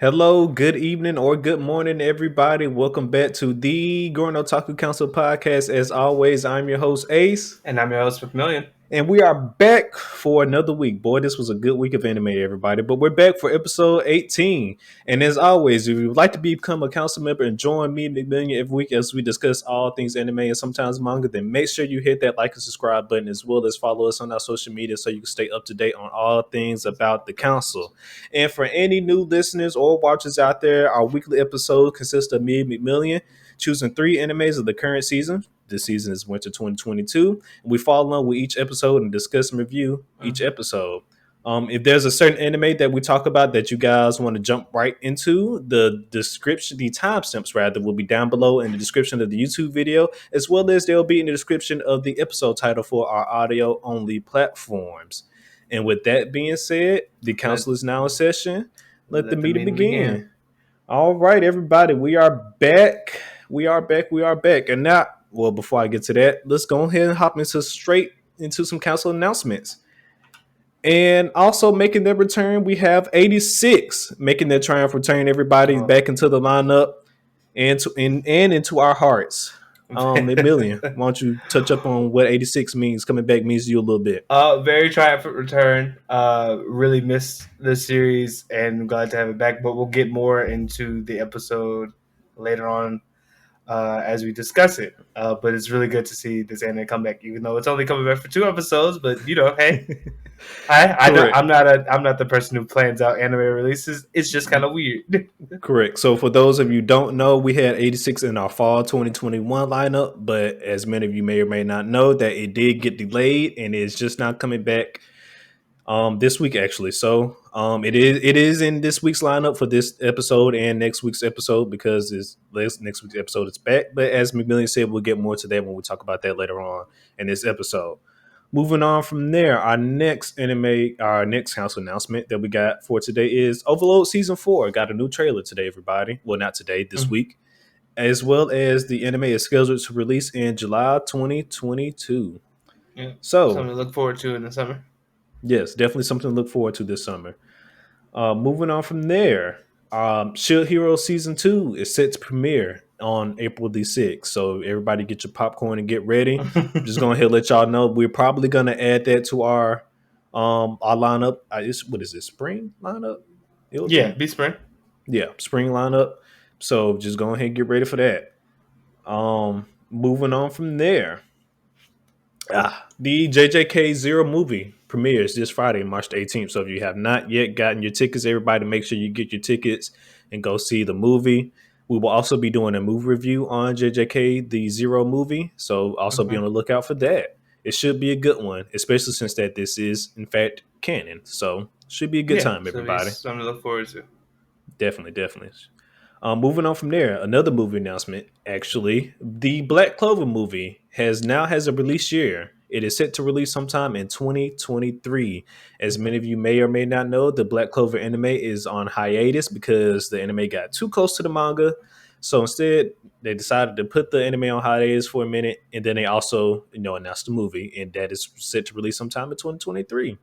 Hello, good evening, or good morning, everybody. Welcome back to the Gurren Otaku Council podcast. As always, I'm your host, Ace. And I'm your host, McMillian. And we are back for another week. Boy, this was a good week of anime, everybody. But we're back for episode 18. And as always, if you would like to become a council member and join me, McMillian, every week as we discuss all things anime and sometimes manga, then make sure you hit that like and subscribe button, as well as follow us on our social media so you can stay up to date on all things about the council. And for any new listeners or watchers out there, our weekly episode consists of me, McMillian, choosing three animes of the current season. This season is winter 2022. We follow along with each episode and discuss and review each episode. If there's a certain anime that we talk about that you guys want to jump right into, the description, the timestamps rather, will be down below in the description of the YouTube video, as well as they'll be in the description of the episode title for our audio only platforms. And with that being said, the council is now in session. Let the meeting begin. All right, everybody, we are back. We are back. We are back. And now, well, before I get to that, let's go ahead and hop into straight into some council announcements. And also making their return, we have 86 making their triumph return. Everybody back into the lineup and into our hearts. McMillian, why don't you touch up on what 86 means? Coming back means to you a little bit. Very triumphant return. Really missed the series and glad to have it back. But we'll get more into the episode later on as we discuss it. But it's really good to see this anime come back, even though it's only coming back for 2 episodes. But hey, I'm not the person who plans out anime releases. It's just kind of weird. Correct. So for those of you who don't know, we had 86 in our fall 2021 lineup, but as many of you may or may not know, that it did get delayed and it's just not coming back this week actually. So it is in this week's lineup for this episode and next week's episode, because next week's episode is back. But as McMillian said, we'll get more to that when we talk about that later on in this episode. Moving on from there, our next council announcement that we got for today is Overload Season 4. Got a new trailer today, everybody. Well, not today, this week. As well as the anime is scheduled to release in July 2022. Yeah, so, something to look forward to in the summer. Yes, definitely something to look forward to this summer. Moving on from there, Shield Hero Season 2 is set to premiere on April the 6th. So everybody get your popcorn and get ready. I'm just going to let y'all know we're probably going to add that to our lineup. What is it, spring lineup? Be spring. Yeah, spring lineup. So just go ahead and get ready for that. Moving on from there. The JJK Zero movie premieres this Friday, March the 18th. So if you have not yet gotten your tickets, everybody make sure you get your tickets and go see the movie. We will also be doing a movie review on JJK, the Zero movie. So also be on the lookout for that. It should be a good one, especially since that this is, in fact, canon. So should be a good time, everybody. Something to look forward to. Definitely. Moving on from there, another movie announcement. Actually, the Black Clover movie has a release year. It is set to release sometime in 2023. As many of you may or may not know, the Black Clover anime is on hiatus because the anime got too close to the manga. So instead, they decided to put the anime on hiatus for a minute, and then they also, announced the movie, and that is set to release sometime in 2023.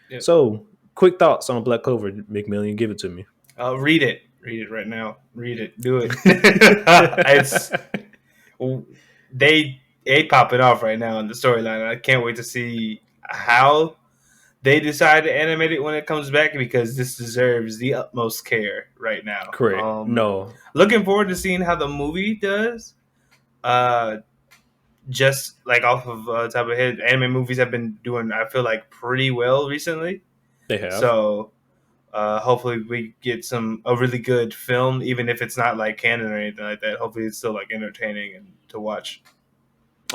Yep. So, quick thoughts on Black Clover, McMillian. Give it to me. Read it. Read it right now. Read it. Do it. They popping off right now in the storyline. I can't wait to see how they decide to animate it when it comes back, because this deserves the utmost care right now. Correct. Looking forward to seeing how the movie does. Just like off of top of head, anime movies have been doing, I feel like, pretty well recently. They have. So hopefully we get a really good film, even if it's not like canon or anything like that. Hopefully it's still like entertaining and to watch.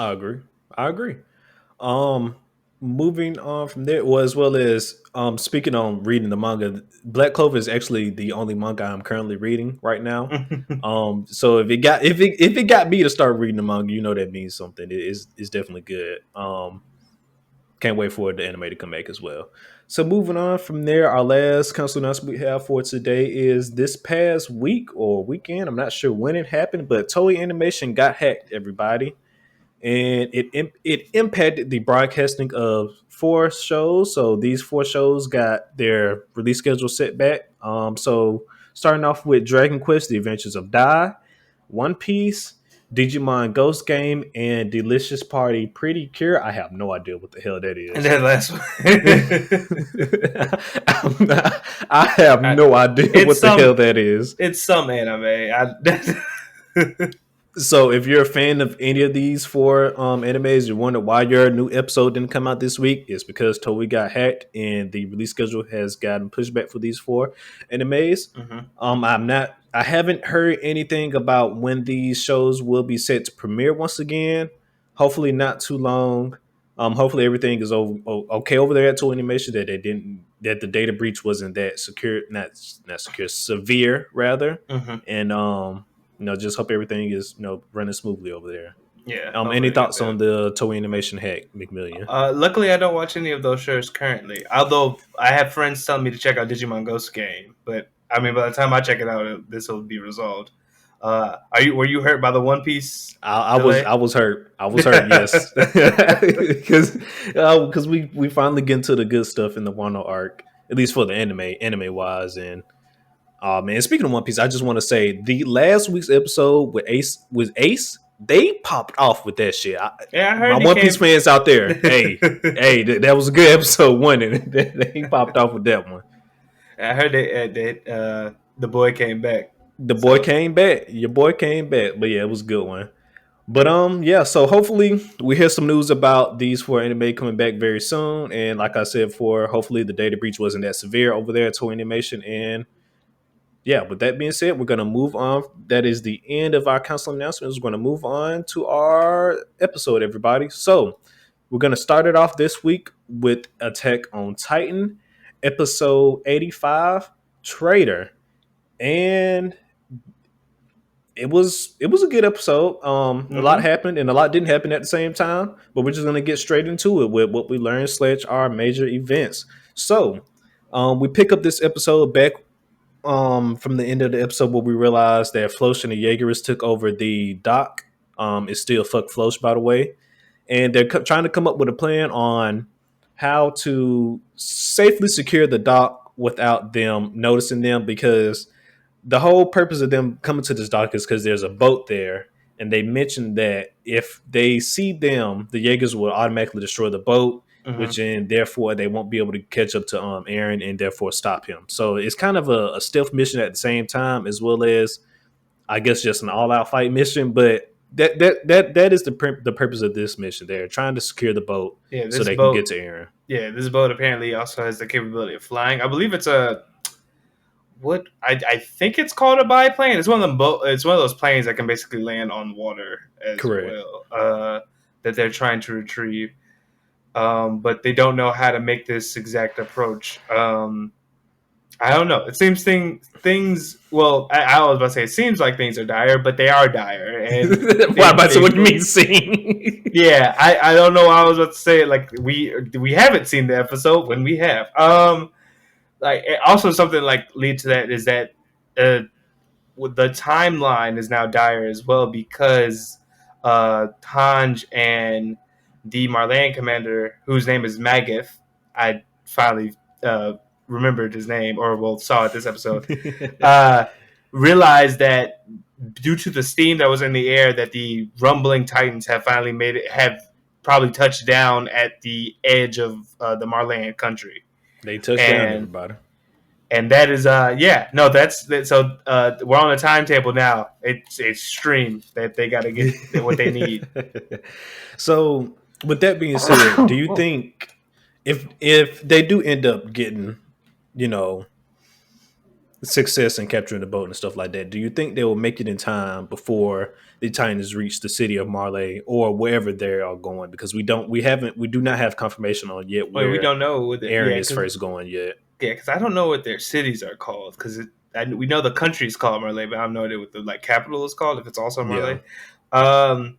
I agree. Moving on from there, as well as speaking on reading the manga, Black Clover is actually the only manga I'm currently reading right now. So if it got me to start reading the manga, that means something. It's definitely good. Can't wait for the anime to come back as well. So moving on from there, our last council announcement we have for today is this past week or weekend. I'm not sure when it happened, but Toei Animation got hacked, everybody. And it impacted the broadcasting of 4 shows. So these 4 shows got their release schedule set back. So Starting off with Dragon Quest: The Adventures of Dai, One Piece, Digimon Ghost Game, and Delicious Party Pretty Cure. I have no idea what the hell that And is. that last one, I have I, no idea it's what the hell some that is. it's some anime. So if you're a fan of any of these four animes, you wonder why your new episode didn't come out this week, it's because Toei got hacked and the release schedule has gotten pushed back for these four animes. Mhm. I haven't heard anything about when these shows will be set to premiere once again. Hopefully not too long. Hopefully everything is okay over there at Toei Animation, that they didn't, that the data breach wasn't that secure, not secure, severe rather. Mhm. And just hope everything is running smoothly over there. Yeah, Any hopefully they get thoughts that. on the Toei Animation hack, McMillian? Luckily, I don't watch any of those shows currently. Although I have friends telling me to check out Digimon Ghost Game, but I mean, by the time I check it out, this will be resolved. Were you hurt by the One Piece I delay? was hurt. I was hurt. Yes, because we finally get into the good stuff in the Wano arc, at least for the anime wise. And oh man, speaking of One Piece, I just want to say the last week's episode with Ace, they popped off with that shit. Yeah, I My heard he One Piece came. fans out there, hey, that was a good episode one, and they popped off with that one. I heard the boy came back. The boy So came back. Your boy came back. But yeah, it was a good one. But yeah, so hopefully we hear some news about these four anime coming back very soon. And like I said before, hopefully the data breach wasn't that severe over there at Toei Animation. And yeah, with that being said, we're gonna move on. That is the end of our council announcements. We're gonna move on to our episode, everybody. So we're gonna start it off this week with Attack on Titan, episode 85, Traitor. And it was a good episode. A lot hmm happened and a lot didn't happen at the same time, but we're just gonna get straight into it with what we learned slash our major events. So, we pick up this episode back from the end of the episode where we realized that Floch and the Jaegerists took over the dock. It's still fuck Floch, by the way, and they're trying to come up with a plan on how to safely secure the dock without them noticing them, because the whole purpose of them coming to this dock is because there's a boat there, and they mentioned that if they see them, the Jaegers will automatically destroy the boat, hmm which and therefore they won't be able to catch up to Aaron and therefore stop him. So it's kind of a stealth mission at the same time, as well as I guess just an all-out fight mission. But that is the purpose of this mission. They're trying to secure the boat yeah, so this they can boat. get to Aaron. Yeah, this boat apparently also has the capability of flying. I believe it's a what I think it's called a biplane. It's one of them It's one of those planes that can basically land on water as Correct. well. That they're trying to retrieve, but they don't know how to make this exact approach. I don't know. It seems things. Well, I was about to say it seems like things are dire, but they are dire, and Why? About to what you mean, scene? yeah, I don't know why I was about to say it. Like we haven't seen the episode when we have. Like also something like lead to that is that uh the timeline is now dire as well because Tanj and the Marleyan commander, whose name is Magath, I finally remembered his name, or well saw it this episode, uh, realized that due to the steam that was in the air, that the rumbling titans have finally have probably touched down at the edge of the Marleyan country, They touched down, and everybody. that is yeah, no, that's that. So we're on a timetable now. It's extreme that they got to get what they need. So, with that being said, do you think if they do end up getting, you know, success in capturing the boat and stuff like that, do you think they will make it in time before the Titans reach the city of Marley or wherever they are going? Because we do not have confirmation on yet Wait, we where don't know what Aaron is first going yet. because I don't know what their cities are called because we know the country is called Marley, but I have no idea what the like capital is called if it's also Yeah. Marley. Um,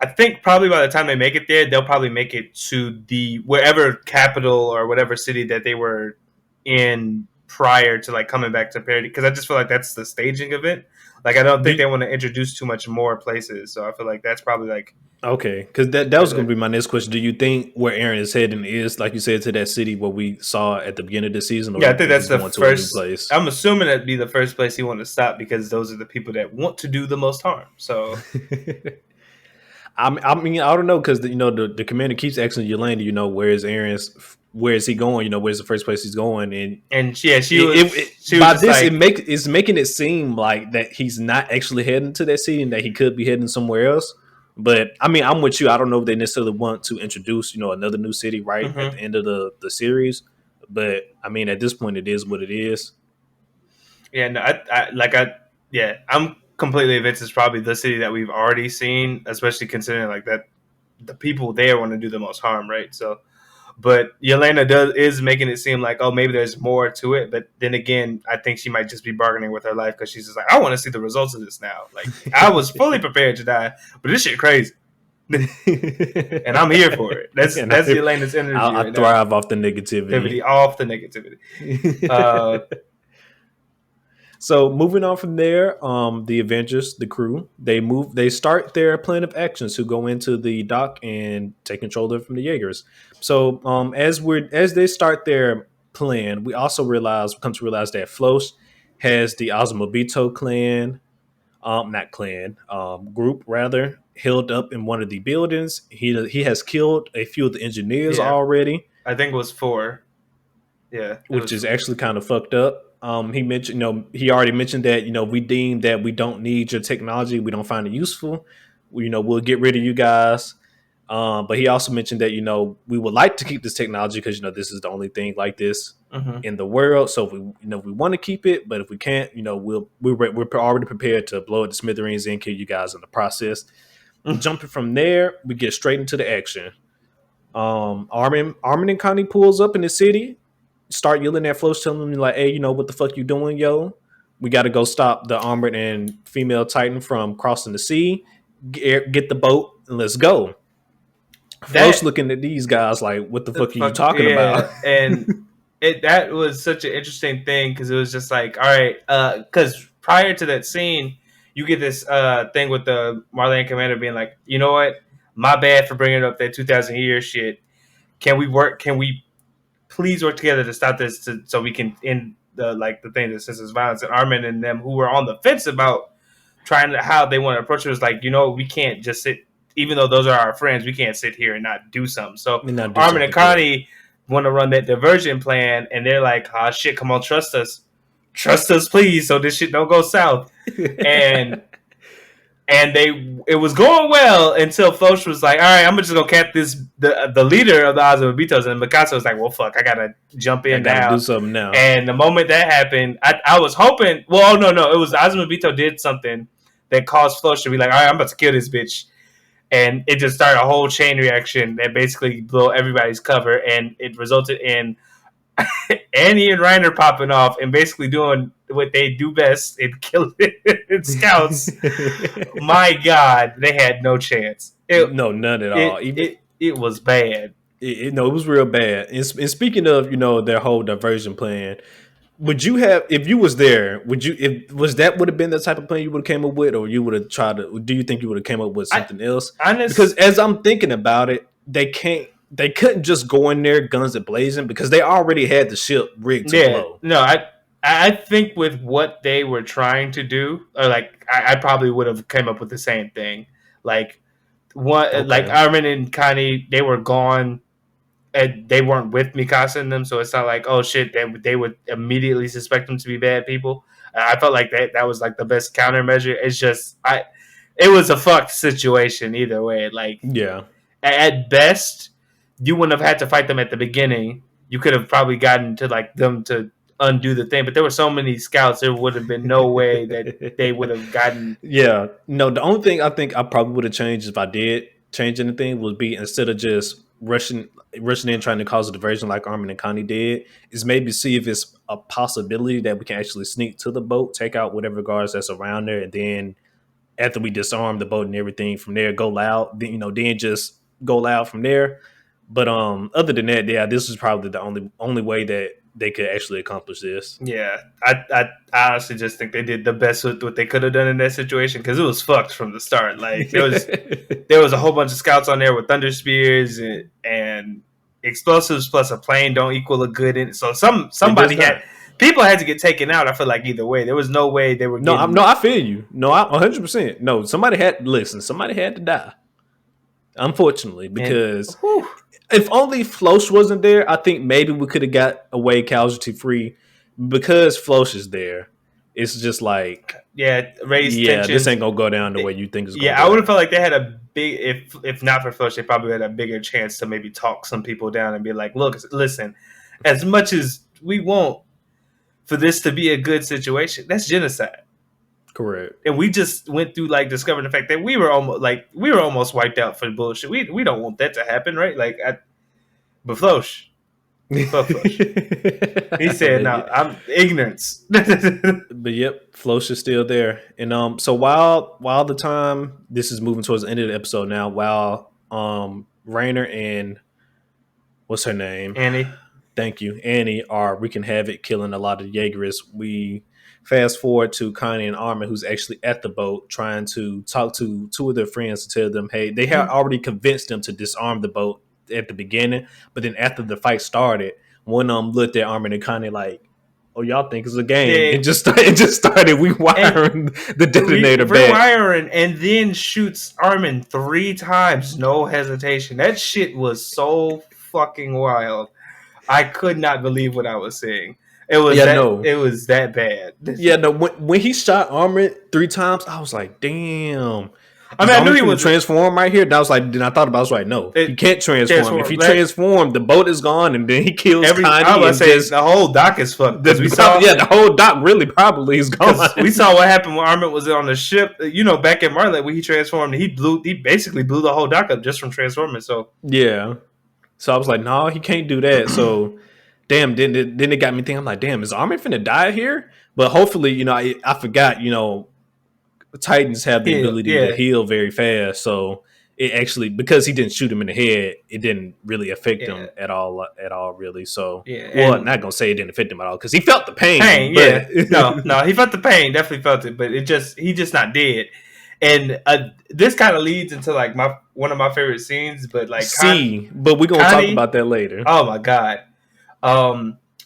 I think probably by the time they make it there, they'll probably make it to the wherever capital or whatever city that they were in prior to like coming back to parody, because I just feel like that's the staging of it. Like I don't think Do, they want to introduce too much more places, so I feel like that's probably like okay, because that where was going the to be my next question. Do you think where Aaron is heading is, like you said, to that city where we saw at the beginning of the season, or yeah, I you think think that's he's the going to a new first. place? I'm assuming that'd be the first place he want to stop because those are the people that want to do the most harm. So I mean, I don't know because the commander keeps asking Yolanda, where is he going? Where's the first place he's going? And and yeah, she was by just this, like, it's making it seem like that he's not actually heading to that city and that he could be heading somewhere else. But I mean, I'm with you. I don't know if they necessarily want to introduce another new city right at the mm-hmm. end of the series. But I mean, at this point, it is what it is. Yeah, no, yeah, I'm completely convinced it's probably the city that we've already seen, especially considering like that the people there want to do the most harm, right? So, but Yelena is making it seem like, oh, maybe there's more to it. But then again, I think she might just be bargaining with her life because she's just like, I want to see the results of this now. Like I was fully prepared to die, but this shit crazy, and I'm here for it. That's And that's Yelena's energy I right now. thrive off the negativity. Negativity off the negativity. Uh, So moving on from there, the Avengers, the crew, they start their plan of actions to go into the dock and take control of it from the Jaegers. So as they start their plan, we also come to realize that Floch has the Azumabito clan, not clan, group rather, held up in one of the buildings. He has killed a few of the engineers yeah, already, I think it was 4. Yeah, it which was is 4. actually kind of fucked up. He mentioned, he already mentioned that, we deem that we don't need your technology, we don't find it useful. We'll get rid of you guys. But he also mentioned that, we would like to keep this technology because this is the only thing like this Mm-hmm. in the world. So if we want to keep it, but if we can't, we're already prepared to blow it to smithereens and kill you guys in the process. Jumping from there, we get straight into the action. Armin and Connie pulls up in the city, start yelling at Floch, telling him like, "Hey, what the fuck you doing, yo? We got to go stop the armored and female Titan from crossing the sea. Get the boat and let's go." Floch That looking at these guys like, "What the the fuck are you fuck, talking about?" yeah, and that was such an interesting thing because it was just like, all right, because prior to that scene, you get this thing with the Marlene commander being like, you know what, my bad for bringing up that 2,000 year shit. Can we work? Can we please work together to stop this, so we can end the thing that senseless violence? And Armin and them, who were on the fence about trying to how they want to approach it, was like, we can't just sit. Even though those are our friends, we can't sit here and not do something. So And not do Armin and something correct. Connie want to run that diversion plan, and they're like, "Ah, shit, come on, trust us, please, so this shit don't go south." And it was going well until Floch was like, "All right, I'm just gonna cap this the leader of the Azumabitos," and Mikasa was like, "Well, fuck, I gotta jump I in got to do now." something now. And the moment that happened, I was hoping. Well, oh, no, it was Azumabito did something that caused Floch to be like, "All right, I'm about to kill this bitch," and it just started a whole chain reaction that basically blew everybody's cover, and it resulted in Annie and Reiner popping off and basically doing what they do best in killing scouts. My God, they had no chance. No, none at all. Even It was bad. no, it was real bad. And speaking of, their whole diversion plan, would you have, if you was there, would you, if was that would have been the type of plan you would have came up with, or you would have tried to, do you think you would have came up with I something else? Because honest, as I'm thinking about it, they couldn't just go in there guns a blazing because they already had the ship rigged to yeah, blow. no, I think with what they were trying to do, or like I probably would have came up with the same thing. Like one, like Okay. Armin and Connie, they were gone and they weren't with Mikasa in them, so it's not like, oh shit, they would immediately suspect them to be bad people. I felt like that was like the best countermeasure. It's just it was a fucked situation either way. Like Yeah. at best, you wouldn't have had to fight them at the beginning. You could have probably gotten to like them to undo the thing, but there were so many scouts, there would have been no way that they would have gotten. Yeah. No, the only thing I think I probably would have changed if I did change anything would be, instead of just rushing in trying to cause a diversion like Armin and Connie did, is maybe see if it's a possibility that we can actually sneak to the boat, take out whatever guards that's around there, and then after we disarm the boat and everything from there, go loud. Then just go loud from there. But other than that, yeah, this is probably the only way that they could actually accomplish this. Yeah, I honestly just think they did the best with what they could have done in that situation because it was fucked from the start. Like there was a whole bunch of scouts on there with thunder spears and explosives plus a plane don't equal a good. So It does somebody had not. people had to get taken out. I feel like either way, there was no way they were No, getting. I feel you. No, I 100%. No, somebody had listen. Somebody had to die. Unfortunately, And because whew, if only Floch wasn't there, I think maybe we could have got away casualty free. Because Floch is there, it's just like, yeah, raised yeah, this tensions. ain't gonna go down the way you think it's gonna Yeah, I go would have felt down. like they had a big if not for Flush, they probably had a bigger chance to maybe talk some people down and be like, look, listen, as much as we want for this to be a good situation, that's genocide. Correct. And we just went through like discovering the fact that we were almost wiped out for bullshit. We don't want that to happen, right? But Flosh, fuck Flosh. He said, "No, I'm ignorance." But yep, Floch is still there. And so while the time this is moving towards the end of the episode now, while Rainer and what's her name? Annie. Thank you, Annie are wreaking havoc, killing a lot of Jaegerists. We fast forward to Connie and Armin, who's actually at the boat, trying to talk to two of their friends to tell them, hey, they had already convinced them to disarm the boat at the beginning, but then after the fight started, one of them looked at Armin and Connie like, "Oh, y'all think it's a game?" They, And just started and rewiring the detonator back. rewiring and then shoots Armin 3 times, no hesitation. That shit was so fucking wild. I could not believe what I was seeing. Yeah, no. It was that bad. Yeah, no. When he shot Armin 3 times, I was like, "Damn, I is mean, I knew Armin he finna was transform right here?" And I was like, then I thought about, it, I was like, "No, he it, can't transform. If transform. he transformed, the boat is gone, and then he kills I Connie, was and say just the whole dock is fucked because the whole dock really probably is gone." because we saw what happened when Armin was on the ship. You know, back in Marley when he transformed, he basically blew the whole dock up just from transforming. So Yeah. So I was like, "No, he can't do that." So damn, then it got me thinking. I'm like, "Damn, is Armin finna die here?" But hopefully, I forgot. Titans have the ability to yeah, heal very fast, so it actually, because he didn't shoot him in the head, it didn't really affect yeah, him at all really. So, yeah, well, and not gonna say it didn't affect him at all because he felt the pain, pain. but Yeah, no, he felt the pain, definitely felt it, but he just not dead. And this kind of leads into like my one of my favorite scenes, but like but we're gonna talk Connie, about that later. oh my god.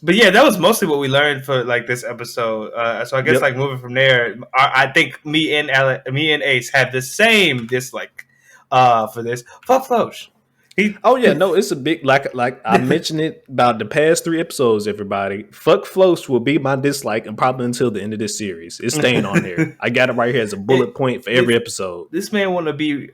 But yeah, that was mostly what we learned for like this episode. So I guess like Yep. moving from there, I think me and Ace had the same dislike for this. Fuck Floch. He Oh yeah, no, it's a big, like I mentioned it about the past 3 episodes. Everybody, fuck Floats will be my dislike, and probably until the end of this series. It's staying on there. I got it right here as a bullet point for every this, episode. this man want to be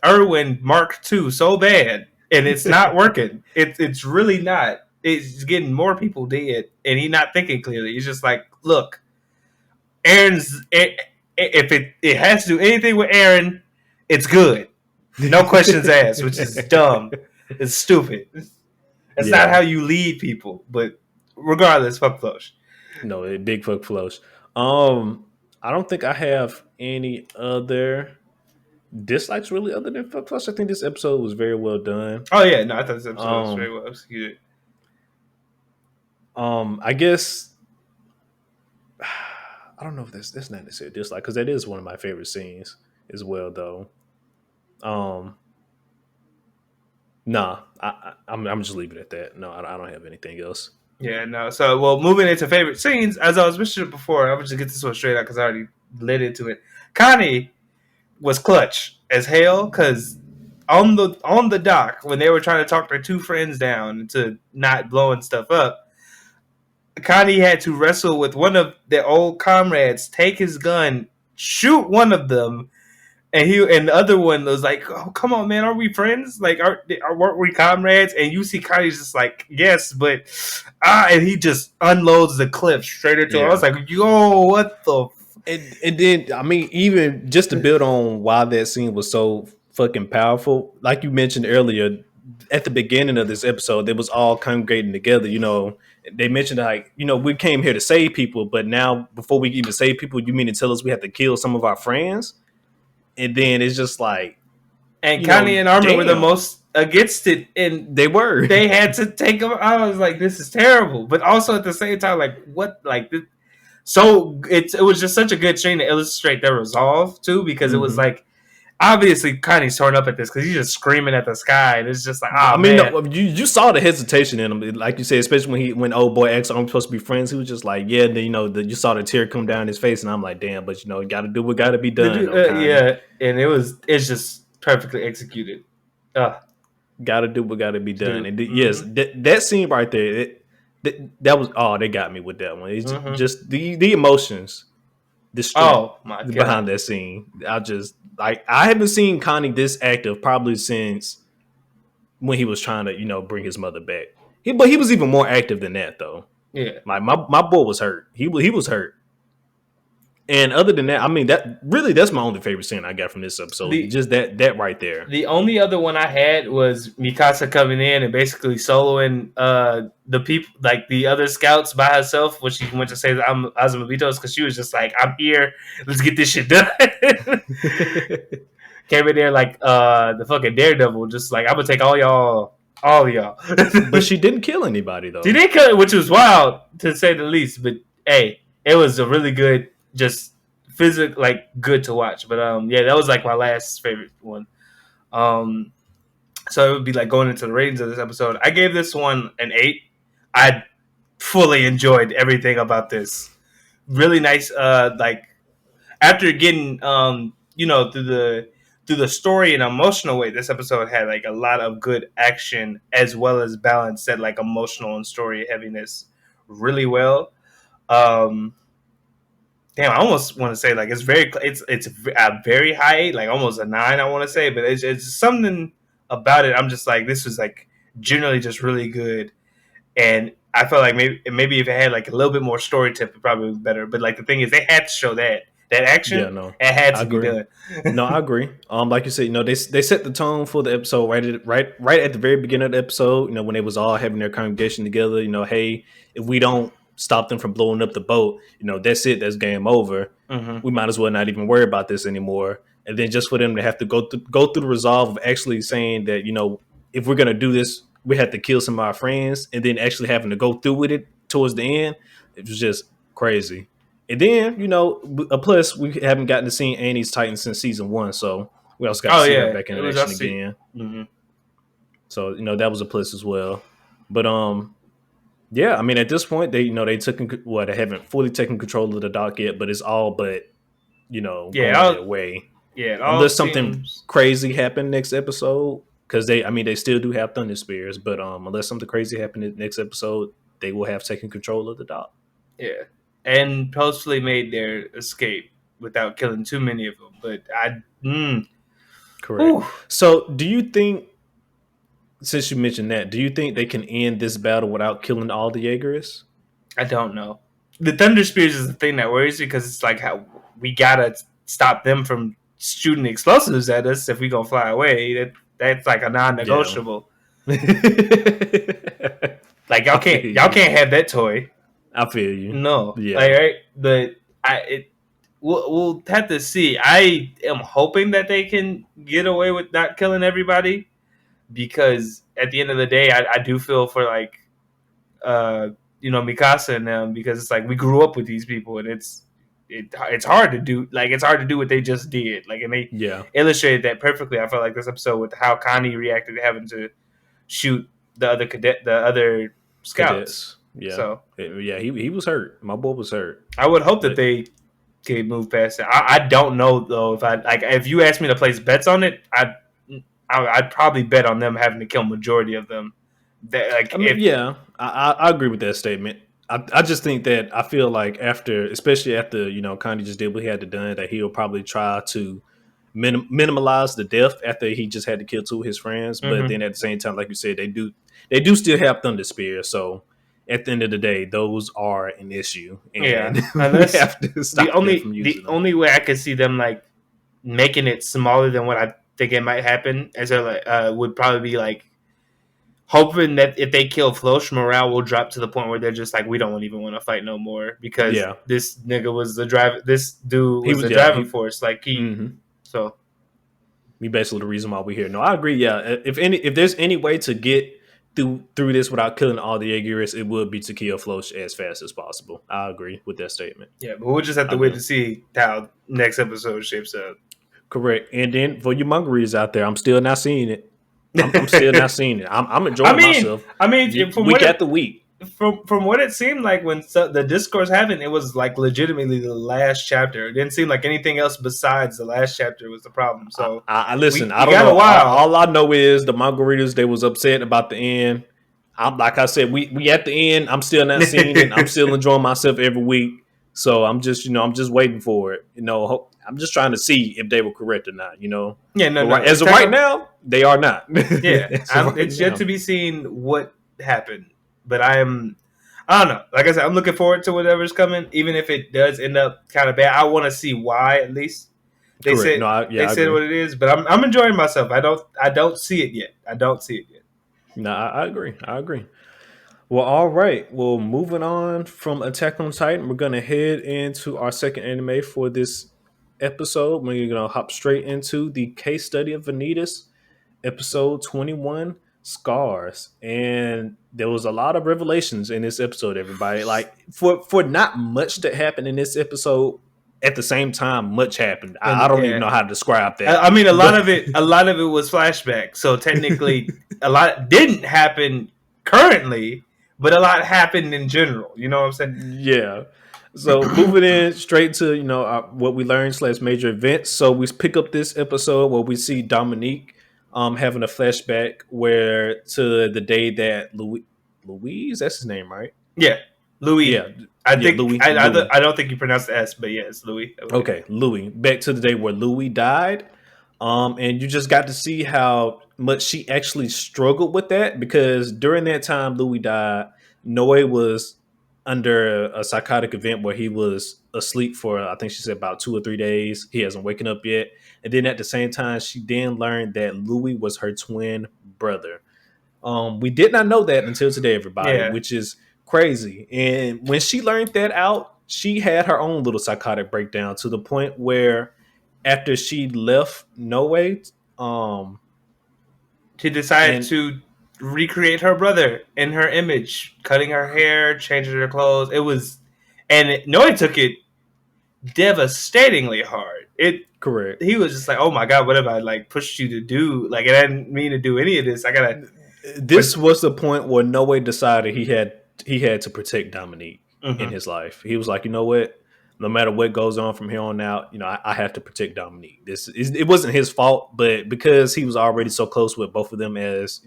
Irwin Mark II so bad, and it's not working. It's really not. It's getting more people dead, and he not thinking clearly. He's just like, look, if it has to do anything with Aaron, it's good. No questions asked, which is dumb. It's stupid. It's not Yeah, how you lead people. But regardless, fuck Floch. no, big fuck Floats. I don't think I have any other dislikes really other than fuck Floats. I think this episode was very well done. Oh yeah, no, I thought this episode was very Um, well executed. I guess I don't know if that's not necessarily a dislike because that is one of my favorite scenes as well, though. Um, Nah, I'm just leaving it at that. No, I don't have anything else. Yeah, no. So, well, moving into favorite scenes, as I was mentioning before, I'm just get this one straight out because I already led into it. Connie was clutch as hell because on the dock when they were trying to talk their two friends down to not blowing stuff up, Connie had to wrestle with one of their old comrades, take his gun, shoot one of them, and the other one was like, "Oh, come on, man, are we friends? Like, weren't we comrades?" And you see Connie's just like, "Yes, but and he just unloads the clip straight into her. I Yeah. was like, "Yo, what the?" And then I mean, even just to build on why that scene was so fucking powerful, like you mentioned earlier, at the beginning of this episode, they was all congregating together. They mentioned like, we came here to save people, but now before we even save people, you mean to tell us we have to kill some of our friends? And then it's just like, And you Connie know, and Armin were the damn, most against it, and they were. they had to take them. I was like, this is terrible, but also at the same time, like what, like this, so it was just such a good scene to illustrate their resolve too, because it was Hmm. like obviously Connie's torn up at this because he's just screaming at the sky, and it's just like, I oh mean, man, no, you saw the hesitation in him, like you said, especially when old boy asked, "I'm supposed to be friends." He was just like, "Yeah." Then, you saw the tear come down his face, and I'm like, "Damn!" But you got to do what got to be done, though, Connie. yeah, and it's just perfectly executed. Uh, Got to do what got to be done. dude, And yes, that scene right there, that was they got me with that one. It's just the emotions, the strength oh my god, behind that scene. I just like I haven't seen Connie this active probably since when he was trying to bring his mother back. But he was even more active than that though. yeah. Like my boy was hurt. He was hurt. And other than that, I mean that's my only favorite scene I got from this episode. The Just that right there. The only other one I had was Mikasa coming in and basically soloing the people, like the other scouts by herself when she went to say that I'm Azumabitos, because she was just like, I'm here, let's get this shit done. Came in there like the fucking daredevil, just like, I'm gonna take all y'all. But she didn't kill anybody She though. did cut it, which was wild to say the least, but hey, it was a really good, just physical, like good to watch. But yeah, that was like my last favorite one. Um, so it would be like going into the ratings of this episode. I gave this one an 8. I fully enjoyed everything about this. Really nice. Like after getting through the story in an emotional way, this episode had like a lot of good action as well as balance that like emotional and story heaviness really well. Um, Damn, I almost want to say like it's a very high, like almost a 9. I want to say, but it's something about it. I'm just like, this was like generally just really good, and I felt like maybe if it had like a little bit more story tip, it probably was better. But like the thing is, they had to show that Yeah, action. no. It had I to be agree. done. No, I agree. Like you said, they set the tone for the episode right at the very beginning of the episode. When they was all having their congregation together. Hey, if we don't stop them from blowing up the boat, that's it. That's game over. Mm-hmm. We might as well not even worry about this anymore. And then just for them to have to go through the resolve of actually saying that if we're gonna do this, we have to kill some of our friends, and then actually having to go through with it towards the end. It was just crazy. And then, plus we haven't gotten to see Annie's Titan since season 1, so we also got to Oh see her yeah, back it in was action us. again. Mm-hmm. So that was a plus as well. But yeah, I mean at this point they took they haven't fully taken control of the dock yet, but it's all but Yeah, going their way it all unless something seems. crazy happened next episode. Because they still do have thunder spears, but unless something crazy happened in the next episode, they will have taken control of the dock. Yeah, and purposefully made their escape without killing too many of them. But Correct. whew, So, do you think, since you mentioned that, do you think they can end this battle without killing all the Jaegerists? I don't know. The Thunder Spears is the thing that worries me, because it's like how we gotta stop them from shooting explosives at us if we gonna fly away. That's like a Yeah. non-negotiable. I Like feel y'all you. can't have that toy. I feel you. No, like Yeah. right. But we'll have to see. I am hoping that they can get away with not killing everybody, because at the end of the day, I do feel for like uh Mikasa and them, because it's like we grew up with these people, and it's hard to do, like it's hard to do what they just did, like, and they Yeah. illustrated that perfectly. I felt like this episode with how Connie reacted to having to shoot the other scouts. Cadets. Yeah. So Yeah, he was hurt. My boy was hurt. I would hope that But they could move past it. I don't know though, if you ask me to place bets on it, I'd probably bet on them having to kill majority of them. That, like I mean, if yeah, I agree with that statement. I just think that I feel like especially after Connie just did what he had to done, that he'll probably try to minimize the death after he just had to kill 2 of his friends. But mhm. then at the same time, like you said, they do still have Thunder Spear. So at the end of the day, those are an issue, Yeah, and we unless have to stop them from the using them. only way I could see them like making it smaller than what I think it might happen, as a like would probably be like hoping that if they kill Floch, morale will drop to the point where they're just like, we don't even want to fight no more, because Yeah, this nigga was the driver. This dude he was was. the Yeah, driving he. force. Like he, Hmm. so Me basically the reason why we're here. No, I agree. Yeah, if there's any way to get through this without killing all the Aegirists, it would be to kill Floch as fast as possible. I agree with that statement. Yeah, but we'll just have to I wait do. to see how next episode shapes up. Correct. And then for you monk readers out there, I'm still not seeing it. I'm still not seeing it. I'm I enjoying mean, myself I mean, from what week it after week. from what it seemed like when the discourse happened, it was like legitimately the last chapter. It didn't seem like anything else besides the last chapter was the problem. So I listen. I we don't got know. a while. All I know is the manga readers they was upset about the end. I'm like I said, we at the end. I'm still not seeing it. I'm still enjoying myself every week. So I'm just I'm just waiting for it. I'm just trying to see if they were correct or not. Yeah, no, But no. as of right now, they are not. Yeah, As of right it's yet now. to be seen what happened, but I don't know. Like I said, I'm looking forward to whatever's coming, even if it does end up kind of bad. I want to see why at least. They Correct. said No, they I said agree. what it is, but I'm enjoying myself. I don't see it yet. I don't see it yet. No, I agree. I agree. Well, all right. Well, moving on from Attack on Titan, we're gonna head into our second anime for this episode. We're gonna hop straight into the Case Study of Vanitas, episode 21, Scars. And there was a lot of revelations in this episode, everybody. Like for not much that happened in this episode, at the same time, much happened. I And don't even yeah, know how to describe that. I mean, But a lot of it was flashback. So technically, a lot didn't happen currently, but a lot happened in general. You know what I'm saying? yeah. So moving in straight to what we learned slash major events. So we pick up this episode where we see Dominique having a flashback where to the day that Louise, that's his name, right? Yeah, Louis. Yeah, yeah, Louis. I don't think you pronounced the S, but yeah, it's Louis. Okay. Okay, Louis. Back to the day where Louis died. And you just got to see how much she actually struggled with that because during that time Louis died, Noe was under a psychotic event where he was asleep for I think she said about 2 or 3 days. He hasn't waken up yet. And then at the same time, she then learned that Louis was her twin brother. We did not know that until today, everybody, Yeah, which is crazy. And when she learned that out, she had her own little psychotic breakdown to the point where after she left Noe, um, she decided and to recreate her brother in her image, cutting her hair, changing her clothes. Noe took it devastatingly hard. correct. He was just like, "Oh my god, what have I like pushed you to do? Like, I didn't mean to do any of this. I gotta." But This was the point where Noe decided he had to protect Dominique in mhm. his life. He was like, you know what? No matter what goes on from here on out, I have to protect Dominique. It wasn't his fault, but because he was already so close with both of them as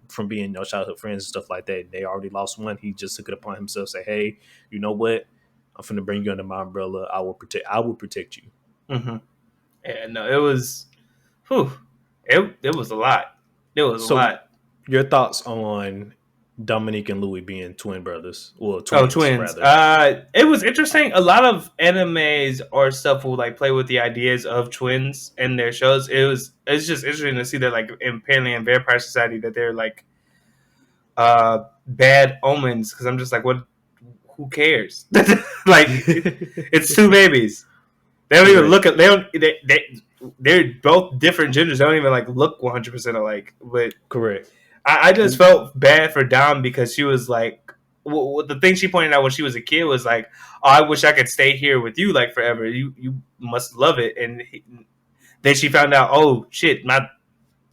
from being childhood friends and stuff like that, they already lost one. He just took it upon himself, say, hey, you know what? I'm finna bring you under my umbrella. I will protect you. Mhm. Yeah, no, it was. Whew, it was a lot. It was a So lot. your thoughts on Dominique and Louis being twin brothers, or Oh, twins twins. rather? It was interesting. A lot of animes or stuff will like play with the ideas of twins in their shows. It's just interesting to see that like in Apparently in Vampire Society that they're like bad omens because I'm just like what who cares? Like it's two babies. They don't even Correct. look at they don't they're both different genders. They don't even like look 100% alike. But Correct. I just felt bad for Dom because she was like, the thing she pointed out when she was a kid was like, oh, I wish I could stay here with you like forever. You must love it. And then she found out, oh shit,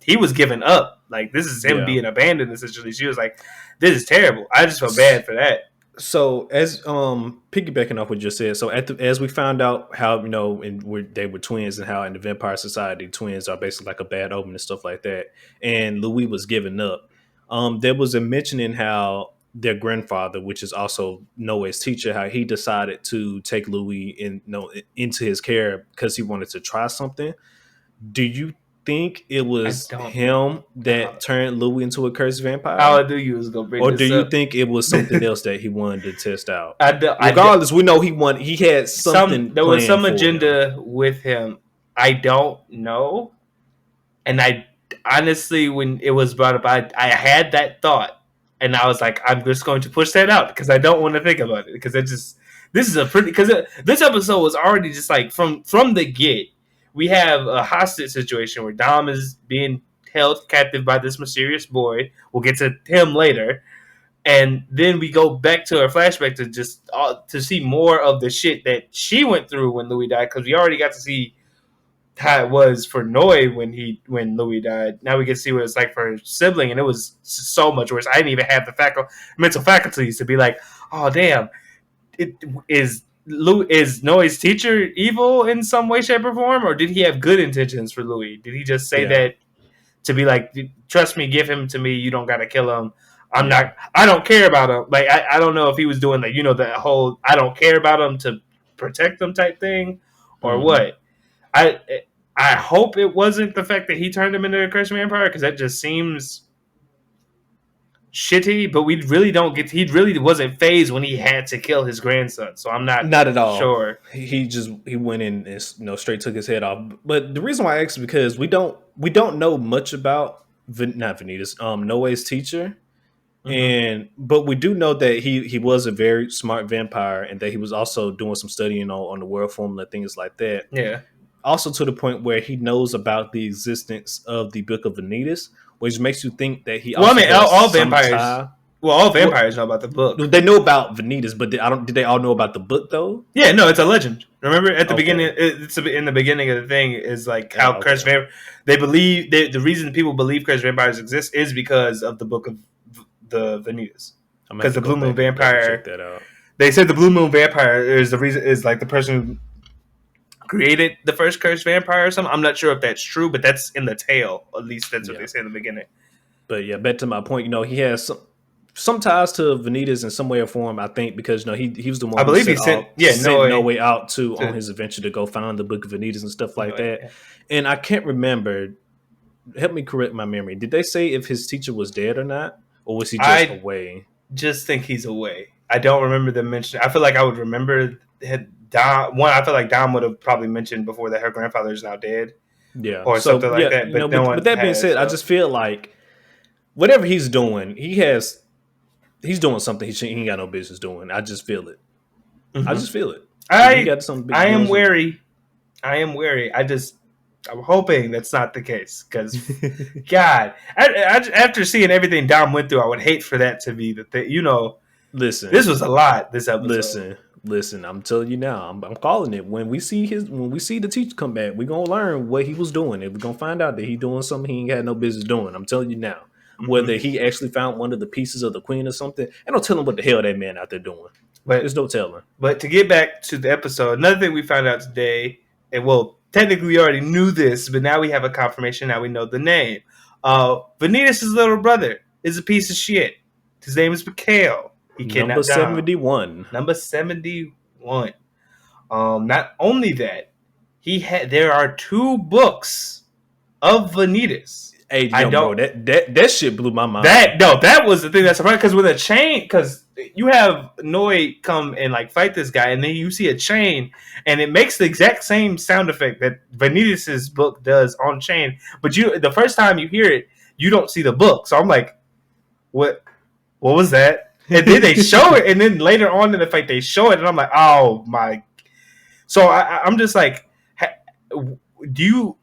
he was giving up. Like this is him Yeah. being abandoned. Essentially, she was like, this is terrible. I just felt bad for that. So as piggybacking off what you just said, so as we found out how they were twins and how in the Vampire Society twins are basically like a bad omen and stuff like that, and Louis was giving up. There was a mentioning how their grandfather, which is also Noah's teacher, how he decided to take Louis into his care because he wanted to try something. Do you think it I was don't know him how that turned Louis into a cursed how vampire? I knew you was gonna bring Or do this you up. think it was something else that he wanted to test out? I do, Regardless, we know he had something there was planned some for him. agenda with him. I don't know, and I honestly, when it was brought up, I had that thought, and I was like, I'm just going to push that out because I don't want to think about it because it just this is a pretty because this episode was already just like from the get. we have a hostage situation where Dom is being held captive by this mysterious boy. We'll get to him later, and then we go back to her flashback to just to see more of the shit that she went through when Louis died, because we already got to see how it was for Noi when Louis died. Now we get to see what it's like for her sibling, and it was so much worse. I didn't even have the mental faculties to be like, oh damn, it is Noi's teacher evil in some way, shape, or form, or did he have good intentions for Louis? Did he just say that to be like, trust me, give him to me, you don't gotta kill him. I don't care about him. Like I don't know if he was doing like, the whole I don't care about him to protect them type thing, or what. I I hope it wasn't the fact that he turned him into a cursed vampire, because that just seems shitty. But we really don't get. He really wasn't phased when he had to kill his grandson. So I'm not at all. sure. He went in and straight took his head off. But the reason why I asked is because we don't know much about not Vanitas, Noe's teacher. But we do know that he was a very smart vampire, and that he was also doing some studying on the world formula, things like that. Yeah. Also to the point where he knows about the existence of the Book of Vanitas, which makes you think that he. Well, Also I mean, all vampires. All vampires know about the book. They know about Vanitas, but did they all know about the book though? Yeah, no, it's a legend. Remember at the beginning, it's in the beginning of the thing is like how cursed vampires. They believe the reason people believe cursed vampires exist is because of the Book of the Vanitas. Because the Blue Moon Vampire. Check that out. They said the Blue Moon Vampire is the reason, is like the person who created the first cursed vampire or something. I'm not sure if that's true, but that's in the tale. At least that's what they say in the beginning. But yeah, back to my point. He has some ties to Vanitas in some way or form. I think because he was the one. I believe he sent Noe out on his adventure to go find the Book of Vanitas and stuff like that. Yeah. And I can't remember. Help me correct my memory. Did they say if his teacher was dead or not, or was he just away? Just think he's away. I don't remember them mentioning. I feel like I would remember Dom. I feel like Dom would have probably mentioned before that her grandfather is now dead. Yeah, or something like that. But with that being said, I just feel like whatever he's doing, he's doing something he ain't got no business doing. I just feel it. I just feel it. I am wary. I'm hoping that's not the case, because God, after seeing everything Dom went through, I would hate for that to be the thing. Listen, this was a lot. This episode. Listen. I'm telling you now. I'm calling it. When we see the teacher come back, we're gonna learn what he was doing, and we're gonna find out that he's doing something he ain't had no business doing. I'm telling you now. Whether he actually found one of the pieces of the queen or something, and don't tell him what the hell that man out there doing. But there's no telling. But to get back to the episode, another thing we found out today, and technically we already knew this, but now we have a confirmation. Now we know the name. Vanitas' little brother is a piece of shit. His name is Mikhail. He Number 71. Number 71. Not only that, there are 2 books of Vanitas. Hey, bro, that shit blew my mind. That was the thing that surprised, because with a chain, because you have Noi come and like fight this guy, and then you see a chain, and it makes the exact same sound effect that Vanitas' book does on chain. But the first time you hear it, you don't see the book. So I'm like, what was that? And then they show it, and then later on in the fight they show it, and I'm like, oh my. So I'm just like, do you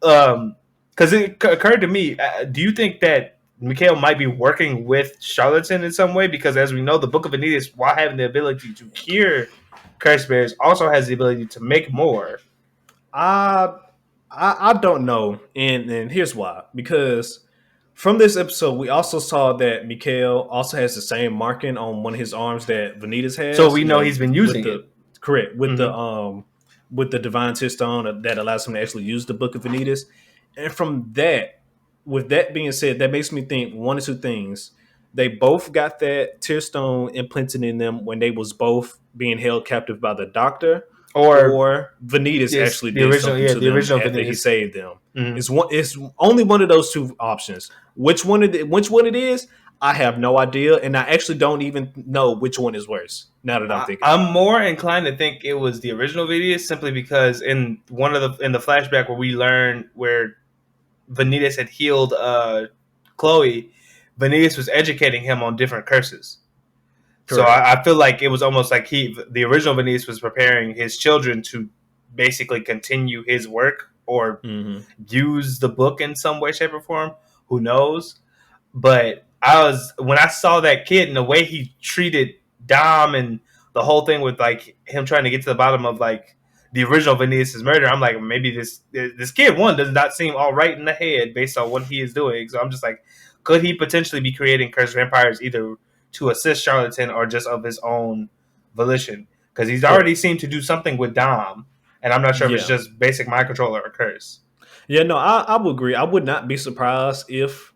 because it occurred to me, do you think that Mikhail might be working with Charlatan in some way? Because as we know, the Book of Vanitas, while having the ability to cure curse bears, also has the ability to make more. I don't know, and here's why. Because from this episode, we also saw that Mikhail also has the same marking on one of his arms that Vanitas has. So we know he's been using it. Correct. With the Divine Tear Stone that allows him to actually use the Book of Vanitas. And from that, with that being said, that makes me think one or two things. They both got that tear stone implanted in them when they was both being held captive by the doctor, or Vanitas actually did something to them after he saved them. It's only one of those 2 options. Which one it is, I have no idea, and I actually don't even know which one is worse. Now that I'm thinking, I'm more inclined to think it was the original Vanitas, simply because in the flashback where we learn where Vanitas had healed Chloe, Vanitas was educating him on different curses. Correct. So I feel like it was almost like the original Vanitas was preparing his children to basically continue his work or Mm-hmm. use the book in some way, shape, or form. Who knows? But when I saw that kid and the way he treated Dom and the whole thing with like him trying to get to the bottom of like the original Vanitas' murder, I'm like, maybe this kid one does not seem all right in the head based on what he is doing. So I'm just like, could he potentially be creating cursed vampires either to assist Charlatan or just of his own volition? Because he's already Correct. seemed to do something with Dom, and I'm not sure if it's Yeah. just basic mind control or a curse. Yeah, no, I would agree. I would not be surprised if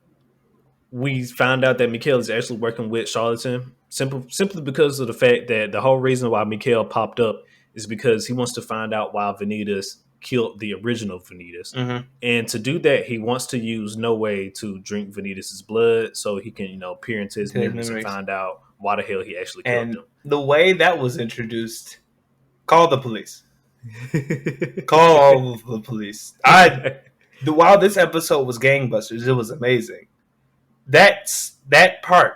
we found out that Mikhail is actually working with Charlatan, simply because of the fact that the whole reason why Mikhail popped up is because he wants to find out why Vanitas killed the original Vanitas. Mm-hmm. And to do that, he wants to use No Way to drink Vanitas' blood so he can, peer into his To his memories and memories. find out why the hell he actually killed And the way that was introduced, call the police. them. Call all of the police. While this episode was gangbusters, it was amazing. That part.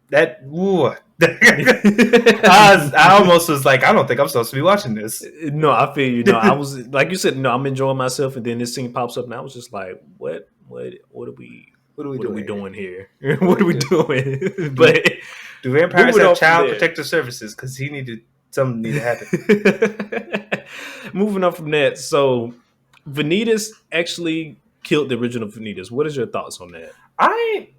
That ooh, I almost was like, I don't think I'm supposed to be watching this. No, I feel you. No, I was like you said. No, I'm enjoying myself, and then this scene pops up, and I was just like, what are we, What are we what are we doing? doing here? What are we doing? But Do vampires moving have on from child there, protective services? Because something need to happen. moving on from that. So, Vanitas actually killed the original Vanitas. What is your thoughts on that? I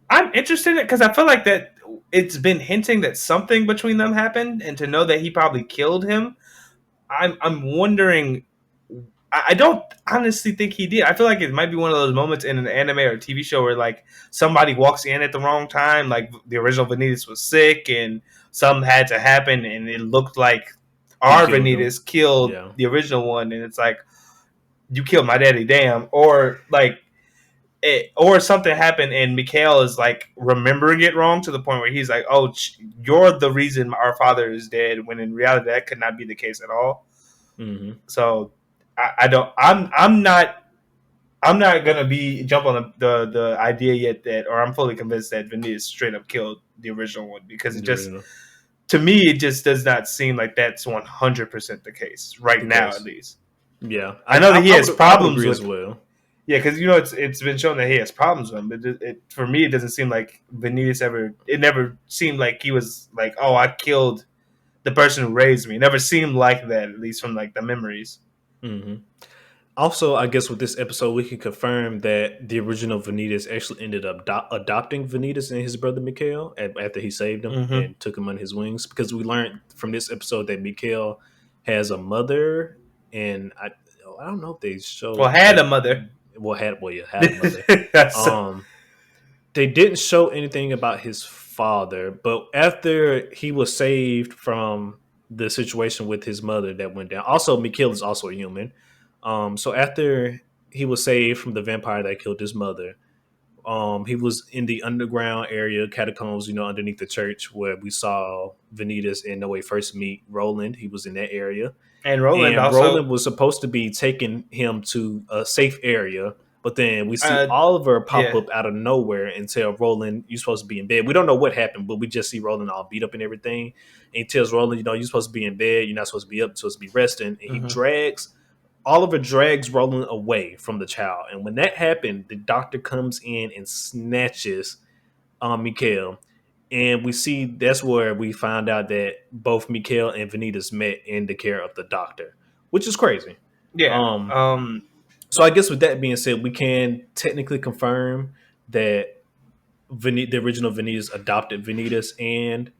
I'm interested in it because I feel like that it's been hinting that something between them happened, and to know that he probably killed him, I'm wondering. I don't honestly think he did. I feel like it might be one of those moments in an anime or TV show where like somebody walks in at the wrong time, like the original Vanitas was sick and something had to happen, and it looked like He our killed them. Vanitas killed Yeah. the original one, and it's like you killed my daddy, damn, or like or something happened and Mikhail is like remembering it wrong to the point where he's like, "Oh, you're the reason our father is dead," when in reality that could not be the case at all. Hmm. So I don't. I'm not gonna be jump on the idea yet that, or I'm fully convinced that Vanitas straight up killed the original one because it The just original, to me it just does not seem like that's 100% the case right the now at case. least. Yeah, I know that he has I would problems agree as with. well. Yeah, because it's been shown that he has problems with him, but for me it doesn't seem like Vanitas ever. It never seemed like he was like, "Oh, I killed the person who raised me." It never seemed like that, at least from like the memories. Hmm. Also, I guess with this episode, we can confirm that the original Vanitas actually ended up adopting Vanitas and his brother Mikhail after he saved him Mm-hmm. and took him under his wings. Because we learned from this episode that Mikhail has a mother, and I don't know if they Well, showed had a that. mother. Had a mother. That's Um, they didn't show anything about his father, but after he was saved from the situation with his mother that went down. Also, Mikhail is also a human. So after he was saved from the vampire that killed his mother, he was in the underground area, catacombs, underneath the church where we saw Vanitas and Noe first meet Roland. He was in that area. and Roland And Roland also. was supposed to be taking him to a safe area, but then we see Uh, Oliver pop yeah. up out of nowhere and tell Roland, "You're supposed to be in bed." We don't know what happened, but we just see Roland all beat up and everything. And he tells Roland, "You're supposed to be in bed. You're not supposed to be up. You're supposed to be resting." And he Mm-hmm. drags Oliver drags Roland away from the child. And when that happened, the doctor comes in and snatches Mikhail. And we see that's where we find out that both Mikhail and Vanitas met in the care of the doctor, which is crazy. Yeah. Um, so I guess with that being said, we can technically confirm that the original Vanitas adopted Vanitas and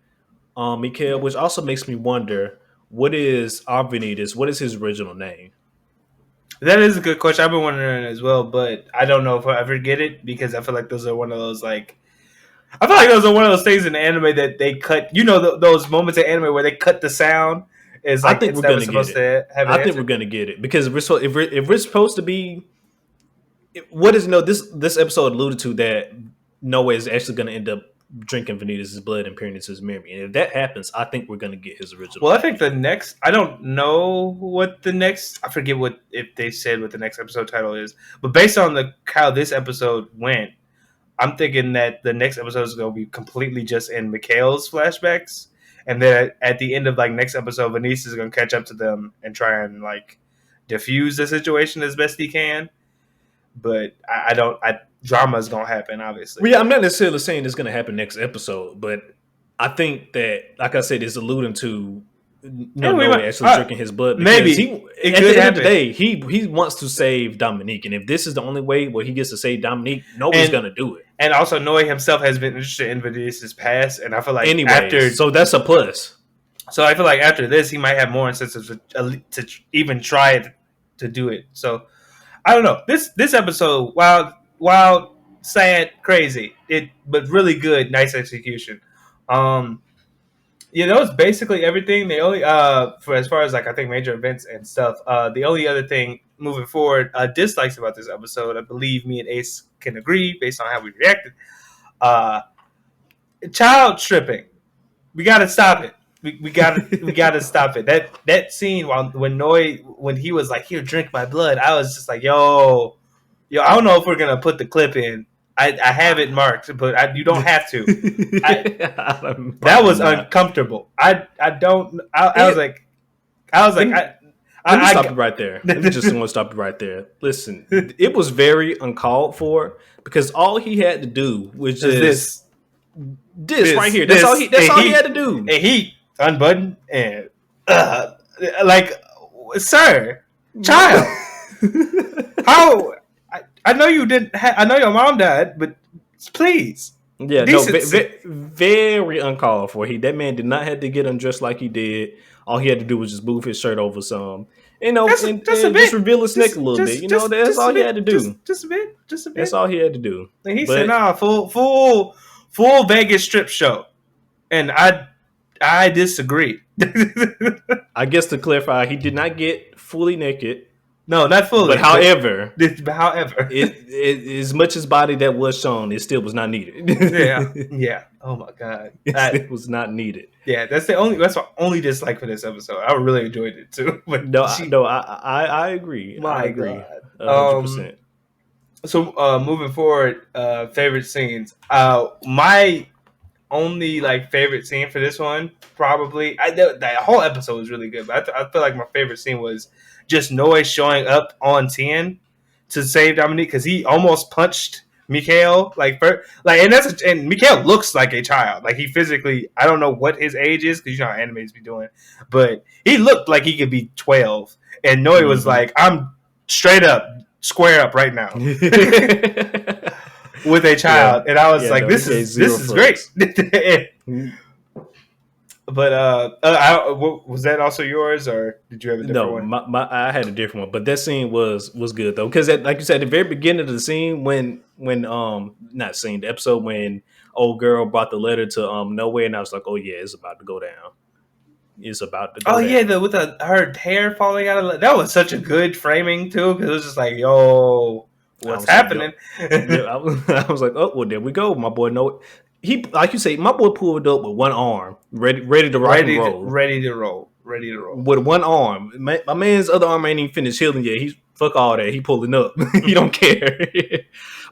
Mikhail, Yeah. which also makes me wonder what is our Vanitas? What is his original name? That is a good question. I've been wondering as well, but I don't know if I'll ever get it because I feel like those are one of those like I feel like those are one of those things in anime that they cut. You know, those moments in anime where they cut the sound. Is I like think it's we're never gonna get supposed it. to have an I think we're answer. gonna get it because if we're supposed to be, what is this episode alluded to that Noah is actually gonna end up drinking Vanitas' blood and peering into his memory, and if that happens, I think we're gonna get his original Well, I think name. the next. I don't know what the next. I forget what if they said what the next episode title is, but based on the how this episode went, I'm thinking that the next episode is going to be completely just in Mikhail's flashbacks, and then at the end of like next episode, Venice is going to catch up to them and try and like diffuse the situation as best he can. But I don't. Drama's gonna happen, obviously. Well, yeah, I'm not necessarily saying it's going to happen next episode, but I think that, like I said, it's alluding to And we Noe might actually drinking his blood because maybe he, it at could the end of the happen. day, he wants to save Dominique, and if this is the only way where he gets to save Dominique, Noe's And going to do it and also Noe himself has been interested in Vanitas' past, and I feel like anyways. after. So that's a plus. So I feel like after this, he might have more incentives to even try it, to do it. So I don't know. This episode, wild, sad, crazy, but really good, nice execution. Um, yeah, that was basically everything. The only for as far as like I think major events and stuff. The only other thing moving forward, dislikes about this episode, I believe me and Ace can agree based on how we reacted. Uh, child stripping. We gotta stop it. We gotta stop it. That scene when Noy when he was like, "Here, drink my blood," I was just like, yo, I don't know if we're gonna put the clip in. I have it marked, but you don't have to. That was uncomfortable. I don't. I was like, let me, let me stop you right there. Let me just want to stop you right there. Listen, it was very uncalled for because all he had to do was just this right here. That's all he. That's all he had to do. And he unbuttoned and like, sir, child, how? I know you didn't. I know your mom died, but please. Yeah, no, very uncalled for. That man did not have to get undressed like he did. All he had to do was just move his shirt over some, and just reveal his neck a little bit. You know, that's all he had to do. Just a bit. That's all he had to do. And he said, "Nah, full Vegas strip show," and I disagree. I guess to clarify, he did not get fully naked. No, not fully. But however, as much as body that was shown, it still was not needed. Yeah. Oh my god, it was not needed. Yeah, that's my only dislike for this episode. I really enjoyed it too. But I agree. I agree. 100%. So moving forward, favorite scenes. My only like favorite scene for this one, probably the whole episode was really good, but I feel like my favorite scene was just Noe showing up on 10 to save Dominique because he almost punched Mikhail. And Mikhail looks like a child. Like he physically, I don't know what his age is because you know how animes be doing, but he looked like he could be 12. And Noe was like, "I'm straight up, square up right now." With a child, and I was like, "This is great." But was that also yours, or did you have a different one? No, I had a different one, but that scene was good though, because like you said, at the very beginning of the scene, when not scene, the episode when old girl brought the letter to Nowhere, and I was like, "Oh yeah, it's about to go down. It's about to go." Oh down. Yeah, with her hair falling out of that was such a good framing too, because it was just like, "Yo, what's happening?" I was like, "Oh well, there we go, my boy." No. He, like you say, my boy pulled up with one arm, ready to rock and roll. Ready to roll. With one arm. My man's other arm ain't even finished healing yet. He's fuck all that. He pulling up. He don't care.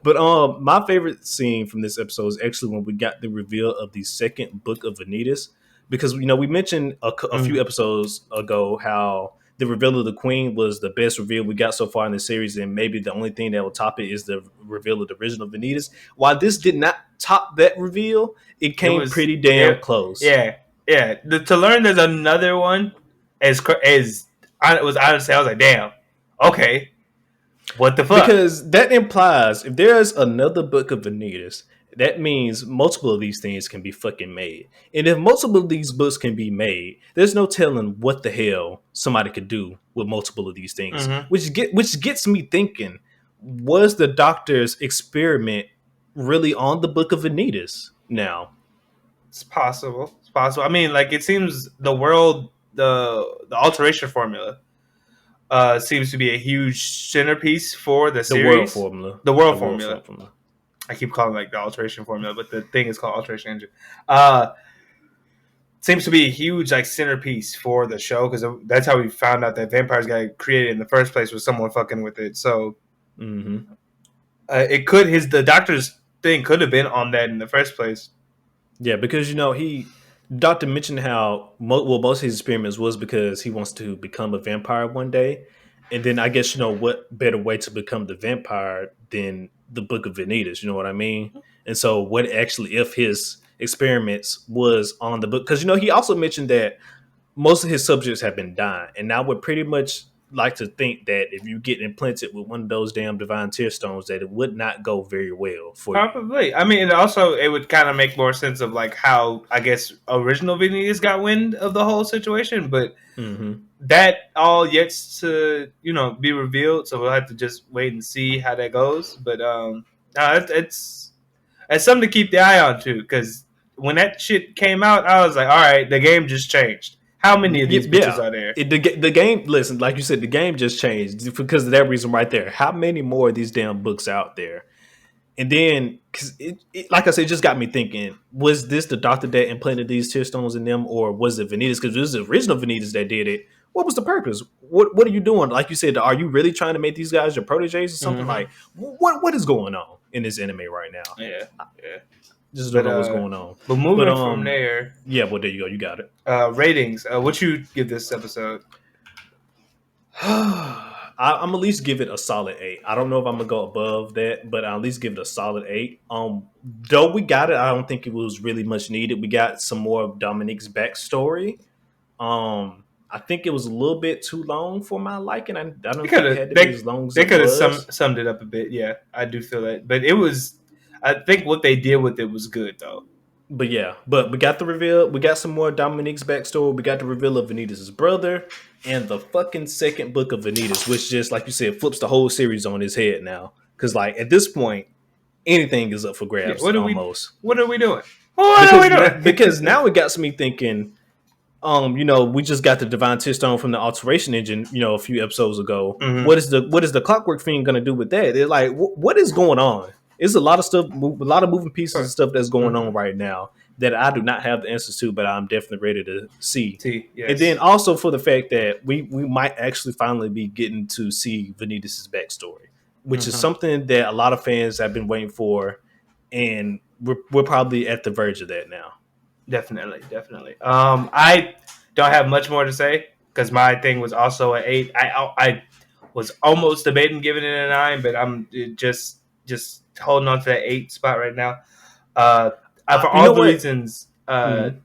But my favorite scene from this episode is actually when we got the reveal of the second book of Vanitas. Because, we mentioned a few episodes ago how the reveal of the Queen was the best reveal we got so far in the series, and maybe the only thing that will top it is the reveal of the original Vanitas. While this did not top that reveal, it came pretty damn close. Yeah. To learn there's another one as I was honestly, I was like, damn, okay, what the fuck? Because that implies if there's another book of Vanitas, that means multiple of these things can be fucking made. And if multiple of these books can be made, there's no telling what the hell somebody could do with multiple of these things. Which gets me thinking, was the Doctor's experiment really on the Book of Vanitas now? It's possible. I mean, like, it seems the alteration formula seems to be a huge centerpiece for the series. The world formula. I keep calling it like the alteration formula, but the thing is called alteration engine. Seems to be a huge like centerpiece for the show because that's how we found out that vampires got created in the first place, was someone fucking with it. So it could the Doctor's thing could have been on that in the first place. Yeah, because Doctor mentioned how most of his experiments was because he wants to become a vampire one day. And then I guess, what better way to become the vampire than the Book of Vanitas? You know what I mean? And so, what actually if his experiments was on the book? Because he also mentioned that most of his subjects have been dying, and I would pretty much like to think that if you get implanted with one of those damn divine tear stones, that it would not go very well for you. Probably. I mean, and also it would kind of make more sense of like how I guess original Vanitas got wind of the whole situation, but Hmm. that all yet to be revealed. So we'll have to just wait and see how that goes. But no, it's something to keep the eye on too, because when that shit came out, I was like, all right, the game just changed. How many of these bitches Yeah, are there? the game. Listen, like you said, the game just changed because of that reason right there. How many more of these damn books out there? And then, because like I said, it just got me thinking: was this the doctor that implanted these tear stones in them, or was it Vanitas? Because it was the original Vanitas that did it. What was the purpose? What are you doing? Like you said, are you really trying to make these guys your proteges or something? Mm-hmm. Like, what is going on in this anime right now? Yeah, yeah. Just don't But know what's going on. but But moving from there, yeah. Well, there you go. You got it. ratings. What you give this episode? I'm at least give it a solid 8. I don't know if I'm gonna go above that, but I'll at least give it a solid 8. Though we got it, I don't think it was really much needed. We got some more of Dominique's backstory. I think it was a little bit too long for my liking. I They don't could think it have had to be they as long as they it could have was. summed it up a bit. Yeah, I do feel that. But it was. I think what they did with it was good though. But yeah, but we got the reveal. We got some more Dominique's backstory. We got the reveal of Vanitas' brother and the fucking second book of Vanitas, which just like you said, flips the whole series on his head now. Because like at this point, anything is up for Yeah. grabs almost. What are we doing? What are we Because doing? now it got me thinking. We just got the Divine Tearstone from the Alteration Engine, a few episodes ago. Hmm. What is the Clockwork Fiend going to do with that? They're like, what is going on? It's a lot of stuff, a lot of moving pieces and stuff that's going on Hmm. right now that I do not have the answers to, but I'm definitely ready to see. T. And then Yes. also for the fact that we might actually finally be getting to see Vanitas' backstory, which is Hmm. something that a lot of fans have been waiting for, and we're probably at the verge of that now. Definitely, definitely. I don't have much more to say because my thing was also an 8. I was almost debating giving it a 9, but I'm just holding on to that 8 spot right now. Uh, for You all know the what? reasons, Mhm.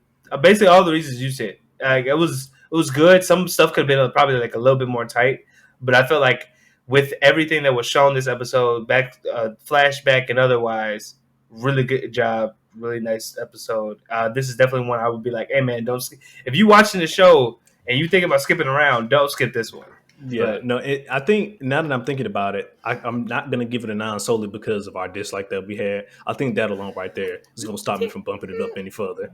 basically all the reasons you said. Like it was good. Some stuff could have been probably like a little bit more tight, but I felt like with everything that was shown this episode, back flashback and otherwise, really good job. Really nice episode. This is definitely one I would be like, hey man, don't if you watching the show and you thinking about skipping around, don't skip this one. Yeah, But no, I think now that I'm thinking about it, I'm not gonna give it a 9 solely because of our dislike that we had. I think that alone right there is gonna stop me from bumping it up any further.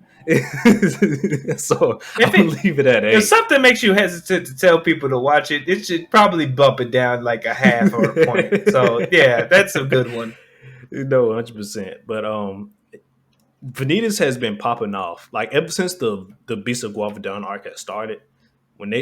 So I'm if gonna it leave it at if 8. something makes you hesitant to tell people to watch it, it should probably bump it down like a half or a point. So yeah, that's a good one. No, 100%. But Vanitas has been popping off like ever since the Beast of Guavadon arc has started. When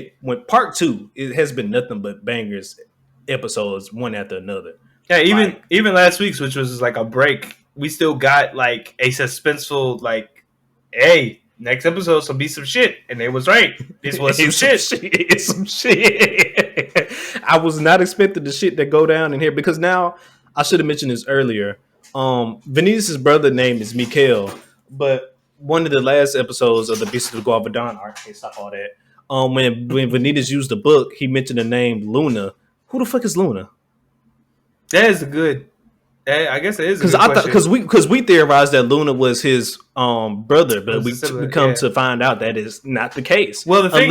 part 2, it has been nothing but bangers episodes one after another. Yeah, even Like even last week's, which was like a break, we still got like a suspenseful like, hey, next episode will be some shit, and it was right. This was some it's some shit. shit. It's some shit. I was not expecting the shit that go down in here because now I should have mentioned this earlier. Venice's brother name is Mikael, but one of the last episodes of the Beast of the Guavadon arc, okay, stop all that. When Vanitas used the book, he mentioned the name Luna. Who the fuck is Luna? That is a good. I guess it is a Because good I thought question. because we theorized that Luna was his brother, It but was a we similar, come yeah. to find out that is not the case Well, the thing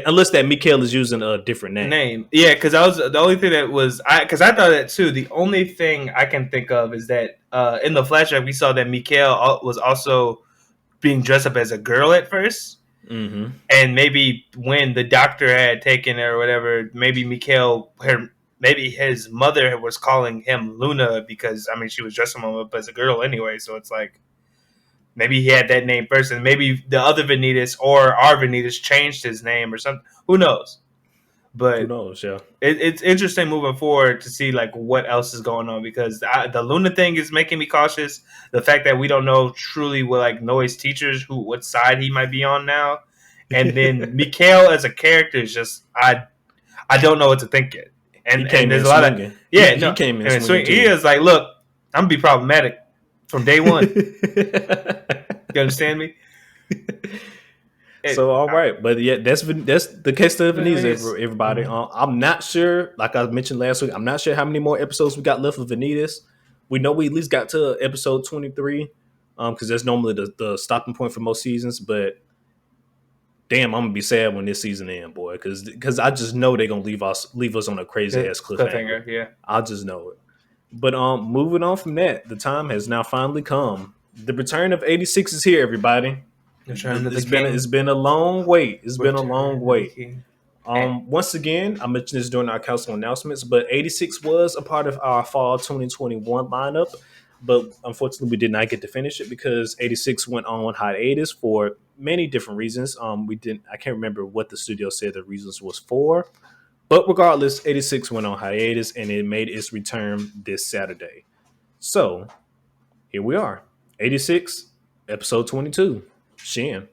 unless that Mikael is using a different name. name, yeah, because I was the only thing that was because I thought that too. The only thing I can think of is that in the flashback we saw that Mikael was also being dressed up as a girl at first. Mm-hmm. And maybe when the doctor had taken her or whatever, maybe maybe his mother was calling him Luna because I mean she was dressing him up as a girl anyway. So it's like maybe he had that name first, and maybe the other Vanitas or our Vanitas changed his name or something. Who knows? Who But knows? Yeah. it's interesting moving forward to see like what else is going on because the Luna thing is making me cautious. The fact that we don't know truly what like Noe's teachers what side he might be on now, and then Mikhail as a character is just I don't know what to think yet. He and came there's in a lot of swinging. yeah He no came in and swinging swing. He too. is like, look, I'm gonna be problematic from day one. You understand me? So all right, but yeah, that's the case study of Vanitas, everybody. Mhm. I'm not sure, like I mentioned last week, I'm not sure how many more episodes we got left of Vanitas. We know we at least got to episode 23, because that's normally the stopping point for most seasons. But damn, I'm gonna be sad when this season ends, boy, because I just know they're gonna leave us on a crazy ass cliffhanger. Cliffhanger, yeah. I just know it. But moving on from that, the time has now finally come. The return of 86 is here, everybody. Return of the It's King. been a long wait. It's been a long Return of the wait. King. And Once again, I mentioned this during our council announcements, but 86 was a part of our fall 2021 lineup. But unfortunately, we did not get to finish it because 86 went on hiatus for many different reasons. We didn't. I can't remember what the studio said the reasons was for. But regardless, 86 went on hiatus and it made its return this Saturday. So here we are, 86, episode 22, Shin,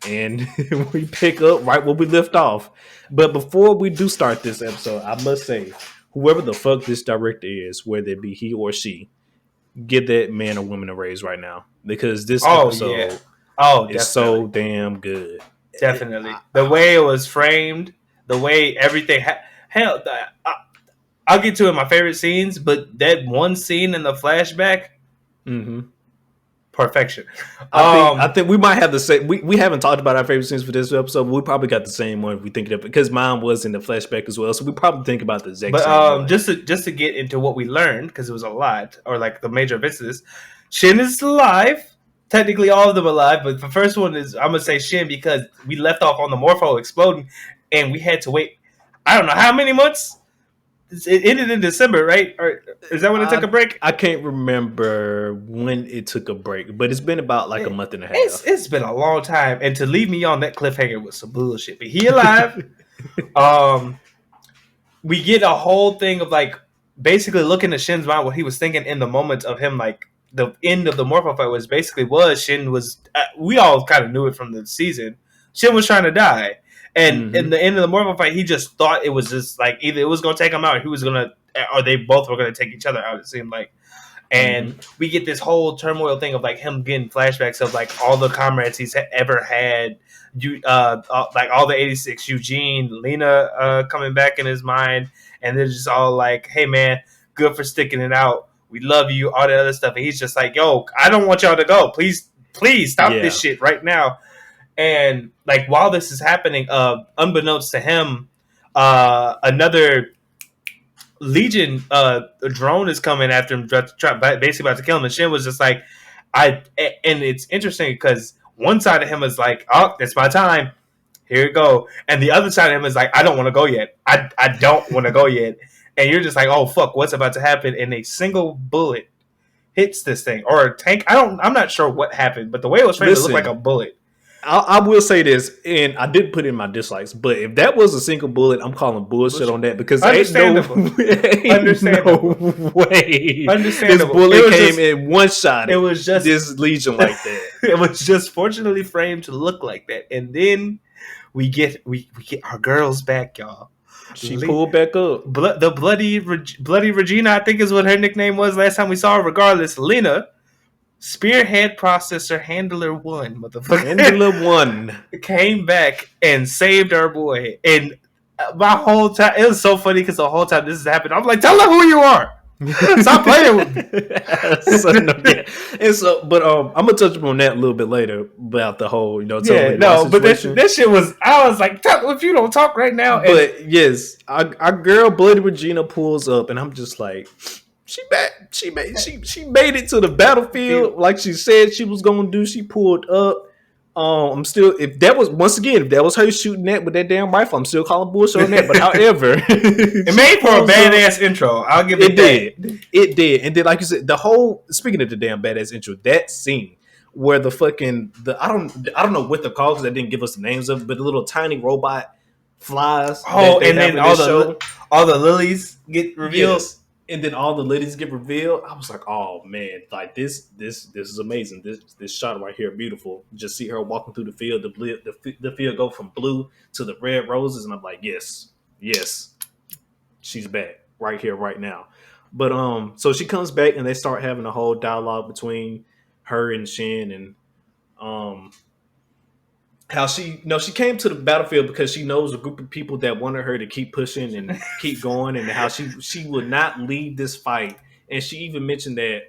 and we pick up right where we left off. But before we do start this episode, I must say, whoever the fuck this director is, whether it be he or she, give that man or woman a raise right now because this oh yeah. episode Oh, is definitely. so damn good. Definitely. The way it was framed, the way everything hell, I'll get to it in my favorite scenes, but that one scene in the flashback, Mm-hmm. perfection. I think we might have the same. We haven't talked about our favorite scenes for this episode, but we probably got the same one if we think of it because mine was in the flashback as well. So we probably think about the exact But same one. just to get into what we learned, because it was a lot, or like the major events of this, Shin is alive. Technically, all of them alive, but the first one is I'm gonna say Shin because we left off on the Morpho exploding, and we had to wait. I don't know how many months. It ended in December, right? Or is that when it took a I break? I can't remember when it took a break, but it's been about like a month and a half. It's been a long time, and to leave me on that cliffhanger was some bullshit. But he alive. Um, we get a whole thing of like basically looking at Shin's mind, what he was thinking in the moment of him, like the end of the Morpho fight was basically was Shin was. We all kind of knew it from the season. Shin was trying to die, and in Mm-hmm. the end of the Morpho fight, he just thought it was just like either it was going to take him out, or he was going to, or they both were going to take each other out. It seemed like. And Mm-hmm. we get this whole turmoil thing of like him getting flashbacks of like all the comrades he's ever had, you like all the 86, Eugene, Lena coming back in his mind, and they're just all like, hey man, good for sticking it out, we love you, all that other stuff, and he's just like, yo, I don't want y'all to go, please stop Yeah. this shit right now. And like while this is happening, unbeknownst to him, another Legion drone is coming after him, basically about to kill him. And Shin was just like, and it's interesting because one side of him is like, oh, it's my time. Here you go. And the other side of him is like, I don't want to go yet. I don't want to go yet. And you're just like, oh fuck, what's about to happen? And a single bullet hits this thing or a tank. I'm not sure what happened, but the way it was framed, it looked like a Listen, bullet. I will say this, and I did put in my dislikes, but if that was a single bullet, I'm calling bullshit on that because Understandable. ain't no way this Understandable. bullet came in one shot. It was just this Legion like that. it was just fortunately framed to look like that. And then we get our girls back, y'all. She pulled back up. The bloody Regina, I think is what her nickname was last time we saw her. Regardless, Lena, Spearhead Processor Handler 1, motherfucker, Handler 1 came back and saved our boy. And my whole time, it was so funny because the whole time this is happening, I'm like, tell her who you are. Stop playing with me. So, no, yeah. And so, but I'm gonna touch upon that a little bit later about the whole, Yeah, no, but that shit was. I was like, if you don't talk right now. But yes, our girl Bloody Regina pulls up, and I'm just like, she back. She made it to the battlefield like she said she was gonna do. She pulled up. I'm still, if that was her shooting that with that damn rifle, I'm still calling bullshit on that. But however, it made for a badass intro. I'll give it that. It did. And then, like you said, the whole, speaking of the damn badass intro, that scene where the fucking I don't know what they're called because they didn't give us the names of it, but the little tiny robot flies. Oh, and then all the lilies get revealed. Yes. And then all the ladies get revealed. I was like, oh man, like this is amazing. This shot right here, beautiful. Just see her walking through the field. The field go from blue to the red roses, and I'm like, yes. she's back right here, right now. But so she comes back and they start having a whole dialogue between her and Shin and um how she came to the battlefield because she knows a group of people that wanted her to keep pushing and keep going, and how she would not leave this fight. And she even mentioned that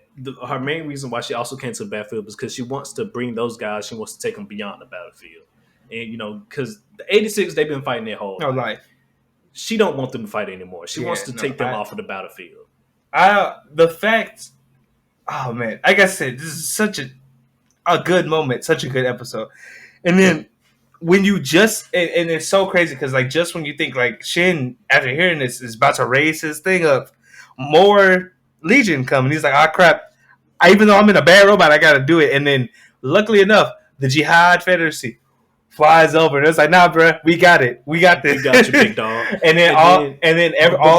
her main reason why she also came to the battlefield is because she wants to bring those guys, she wants to take them beyond the battlefield. And because the 86, they've been fighting their whole No life. life. She don't want them to fight anymore. She wants to take them off of the battlefield. The fact, oh man, like I said, this is such a good moment, such a good episode. And then when you just and it's so crazy because like just when you think like Shin after hearing this is about to raise his thing up, more Legion come. He's like, ah crap, even though I'm in a bad robot, I gotta do it. And then luckily enough, the Jihad Federacy flies over and it's like, nah, bro, we got it, we got this, We got you, big dog.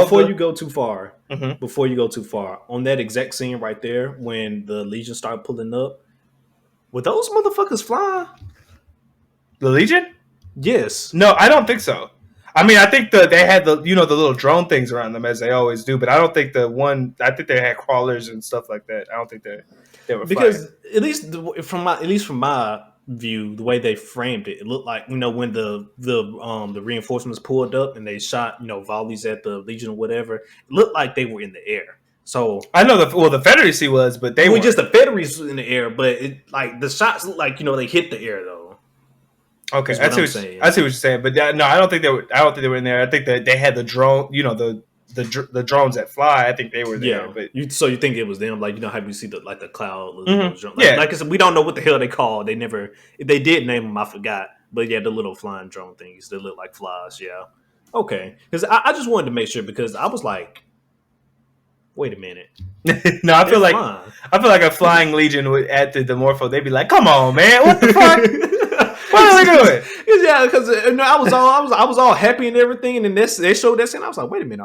Before you go too far, before you go too far, on that exact scene right there when the Legion started pulling up, were those motherfuckers flying? The Legion? Yes. No, I don't think so. I mean, I think they had the the little drone things around them as they always do, but I don't think I think they had crawlers and stuff like that. I don't think they were because flying. at least from my view, the way they framed it, it looked like when the reinforcements pulled up and they shot volleys at the Legion or whatever, it looked like they were in the air. So I know the Federacy was, but they were just the Federacy in the air, but it like the shots look like they hit the air though. Okay, I see what you're saying, but no, I don't think they were. I don't think they were in there. I think that they had the drone, the drones that fly. I think they were there. Yeah, but you think it was them? Like how you see the cloud? Yeah, like I said, we don't know what the hell they call. They never. If they did name them, I forgot. But yeah, the little flying drone things that look like flies. Yeah, okay. Because I just wanted to make sure because I was like, wait a minute. No, I feel like a flying Legion would add to the Morpho. They'd be like, "Come on, man, what the fuck? What are we doing?" Yeah, because I was all happy and everything, and then they showed that scene. I was like, wait a minute,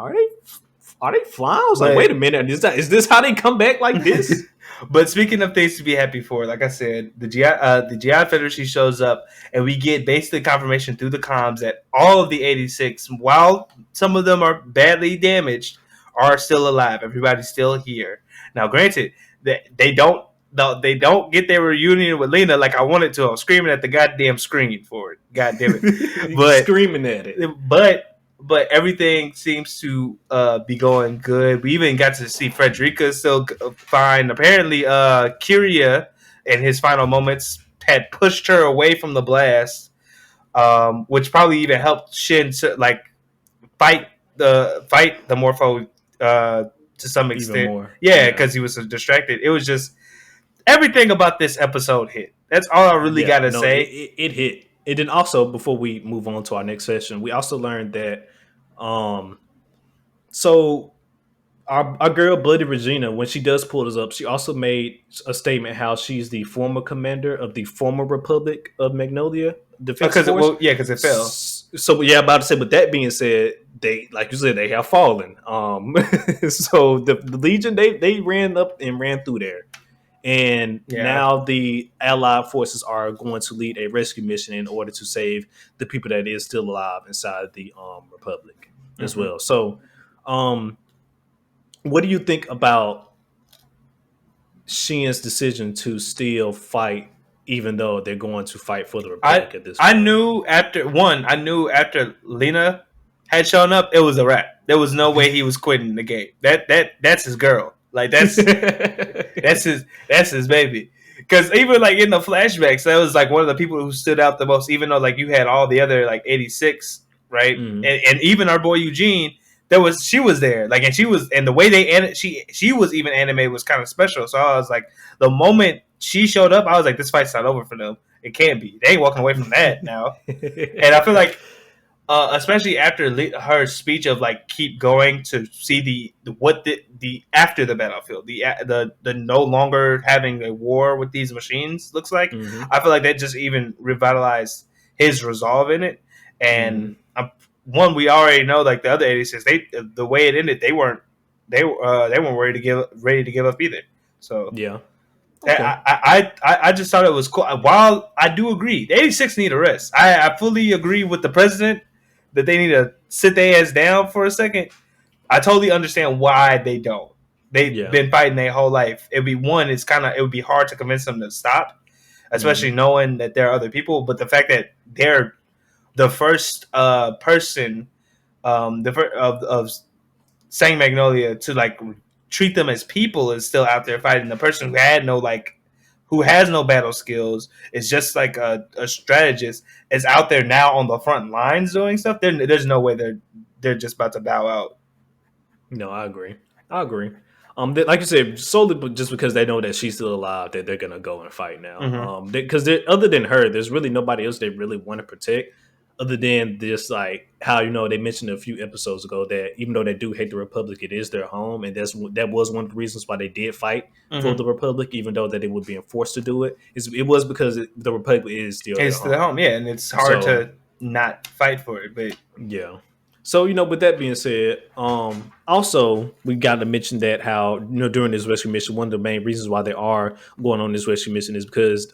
are they flying? I was like, wait a minute, is this how they come back like this? But speaking of things to be happy for, like I said, the GI Federacy shows up, and we get basically confirmation through the comms that all of the 86, while some of them are badly damaged, are still alive. Everybody's still here. Now, granted, they don't get their reunion with Lena like I wanted to. I was screaming at the goddamn screen for it. God damn it. But screaming at it. But everything seems to be going good. We even got to see Frederica still fine. Apparently, Kiria in his final moments had pushed her away from the blast, which probably even helped Shin fight the Morpho to some extent. Yeah, because he was so distracted. It was just everything about this episode hit. That's all I really gotta say. It hit. And then also, before we move on to our next session, we also learned that so our girl Bloody Regina, when she does pull us up, she also made a statement how she's the former commander of the former Republic of Magnolia Defense Force. Because it fell. So yeah, about to say. But that being said, they, like you said, they have fallen. So the Legion they ran up and ran through there. And now the Allied forces are going to lead a rescue mission in order to save the people that is still alive inside the Republic as well. So, what do you think about Shin's decision to still fight, even though they're going to fight for the Republic at this point? I knew after Lena had shown up, it was a wrap. There was no way he was quitting the game. That's his girl. Like that's his baby. Because even like in the flashbacks, that was like one of the people who stood out the most. Even though like you had all the other like 86, right? And even our boy Eugene, she was there. Like and the way she was even animated was kind of special. So I was like, the moment she showed up, I was like, this fight's not over for them. It can't be. They ain't walking away from that now. And I feel like. Especially after her speech of like keep going to see the after the battlefield, the no longer having a war with these machines looks like. I feel like that just even revitalized his resolve in it. And one, we already know like the other 86, the way it ended, they weren't ready to give up either. So yeah. Okay. I just thought it was cool. While I do agree, the 86 need a rest. I fully agree with the president that they need to sit their ass down for a second. I totally understand why they don't. They've Yeah. been fighting their whole life. It'd be one. It would be hard to convince them to stop, especially Hmm. knowing that there are other people. But the fact that they're the first person, of Sang Magnolia to like treat them as people is still out there fighting. The person who had no who has no battle skills is just like a strategist is out there now on the front lines doing stuff. There's no way they're just about to bow out. No, I agree. I agree. Like you said, solely just because they know that she's still alive, that they're gonna go and fight now. Mm-hmm. Because other than her, there's really nobody else they really want to protect, other than just like how they mentioned a few episodes ago that even though they do hate the Republic, it is their home, and that was one of the reasons why they did fight for Mm-hmm. the Republic, even though that they were being forced to do it. It was because the Republic is still their It's the home. home, yeah, and it's hard So to not fight for it. But yeah. So, with that being said, also we got to mention that how, during this rescue mission, one of the main reasons why they are going on this rescue mission is because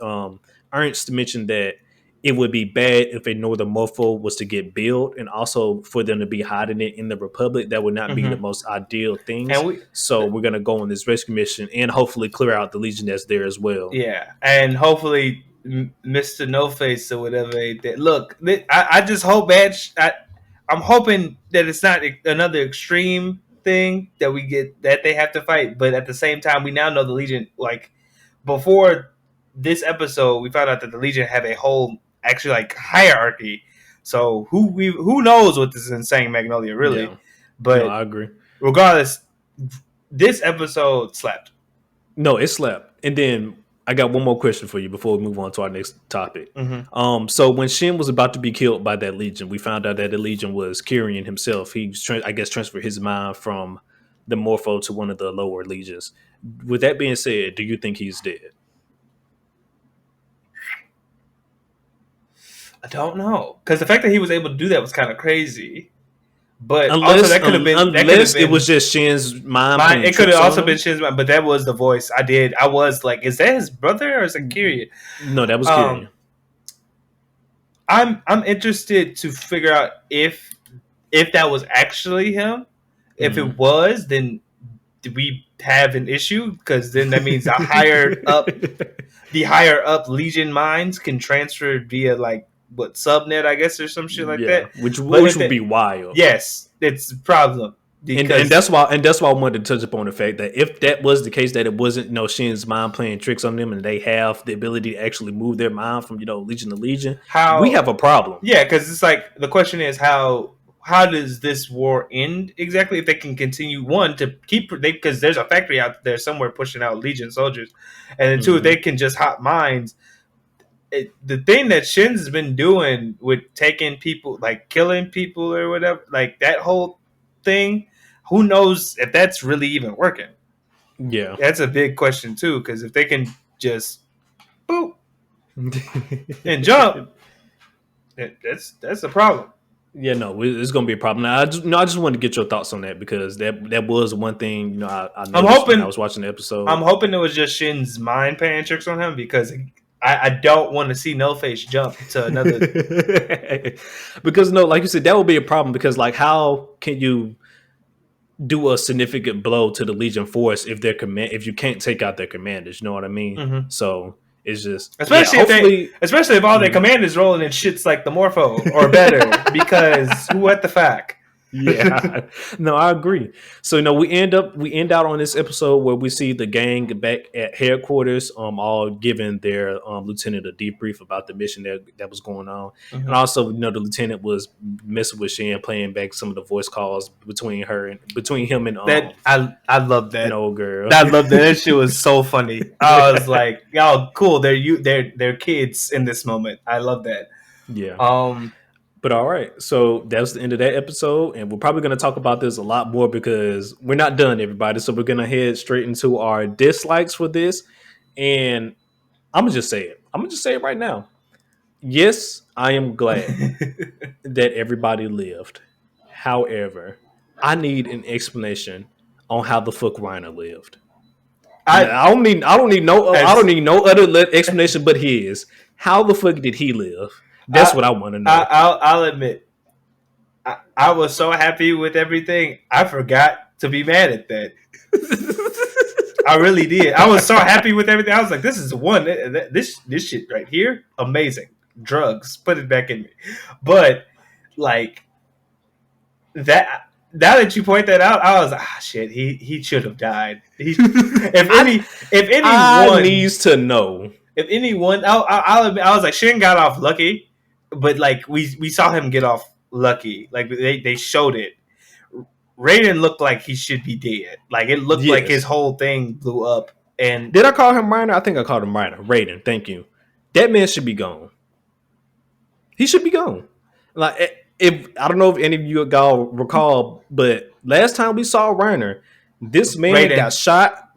Ernst mentioned that it would be bad if a northern morpho was to get built, and also for them to be hiding it in the Republic. That would not be the mm-hmm. most ideal things. and we, So we're gonna go on this rescue mission and hopefully clear out the Legion that's there as well. yeah, and hopefully Mr. No Face or whatever. Look, I just hope I'm hoping that it's not another extreme thing that we get that they have to fight, but at the same time, we now know the Legion. Like before this episode, we found out that the Legion have a whole actually like hierarchy. So who knows what this insane Magnolia really? Yeah. No, But I agree. regardless, this episode slept. No, it slapped. And then I got one more question for you before we move on to our next topic. Mm-hmm. So when Shin was about to be killed by that Legion, we found out that the Legion was Kyrian himself. He, I guess, transferred his mind from the Morpho to one of the lower legions. With that being said, do you think he's dead? I don't know because the fact that he was able to do that was kind of crazy. But also Unless, unless it was just Shin's mind playing it could have tricks on also been him. Shin's mind, but that was the voice. I was like, is that his brother or is it Kiryu? No, that was Um, Kyrian. I'm interested to figure out if that was actually him. If Mm-hmm. it was, then do we have an issue? Because then that means the higher up Legion minds can transfer via like what subnet, I guess, or some shit like Yeah, that. which But would be wild. yes, it's a problem And because that's why I wanted to touch upon the fact that if that was the case, that it wasn't Shin's mind playing tricks on them, and they have the ability to actually move their mind from Legion to Legion, we how have a problem. yeah, because it's like the question is how does this war end exactly if they can continue one to keep because there's a factory out there somewhere pushing out Legion soldiers, and then two if Mm-hmm. they can just hot mines. The thing that Shin's been doing with taking people, like killing people or whatever, like that whole thing, who knows if that's really even working? Yeah. That's a big question too, because if they can just boop and jump, that's a problem. Yeah, no, it's gonna be a problem. Now, I just wanted to get your thoughts on that because that was one thing I I'm noticed when I hoping was watching the episode. I'm hoping it was just Shin's mind playing tricks on him because I don't want to see No Face jump to another. Because no, like you said, that would be a problem because like how can you do a significant blow to the Legion force if you can't take out their commanders, you know what I mean? Mm-hmm. So it's just Especially if all their Mhm. commanders rolling in shits like the Morpho or better, because what the fuck? Yeah, no, I agree. So we end out on this episode where we see the gang back at headquarters, all giving their lieutenant a debrief about the mission that was going on, and Mm-hmm. also the lieutenant was messing with Shan, playing back some of the voice calls between him and That I love an that. old girl. I love that. That shit was so funny. I was like, "Yo, cool. They're kids in this moment." I love that. Yeah. Um, But all right, so that's the end of that episode, and we're probably going to talk about this a lot more because we're not done, everybody. So we're going to head straight into our dislikes for this, and I'm gonna just say it. I'm gonna just say it right now. Yes, I am glad that everybody lived. However, I need an explanation on how the fuck Reiner lived. I I don't need no as other explanation but his. How the fuck did he live? That's I, what I want to know. I'll admit I was so happy with everything. I forgot to be mad at that. I really did. I was so happy with everything. I was like, this is one. This shit right here, amazing. Drugs, put it back in me. But like that. Now that you point that out, I was like, shit. He should have died. If I anyone needs to know. if anyone, I'll admit, I was like, Shin got off lucky, but like we saw him get off lucky. Like they showed it. Raiden looked like he should be dead. Like it looked like his Yes. whole thing blew up. And Did I call him Reiner? I think I called him Reiner. Raiden, thank you. That man should be gone. He should be gone. Like if I don't know if any of you guys recall, but last time we saw Reiner, this man Raiden. got shot.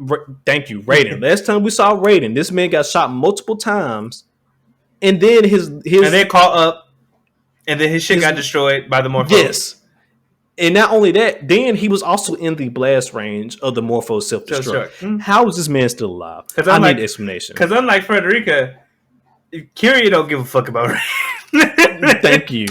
Thank you, Raiden. Last time we saw Raiden, this man got shot multiple times, and then his and they caught up, and then his shit got destroyed by the Morphos. Yes. And not only that, then he was also in the blast range of the Morpho self-destruct. Mm-hmm. How is this man still alive? I need explanation. Because unlike Frederica, Kyrie don't give a fuck about Raiden. Thank you.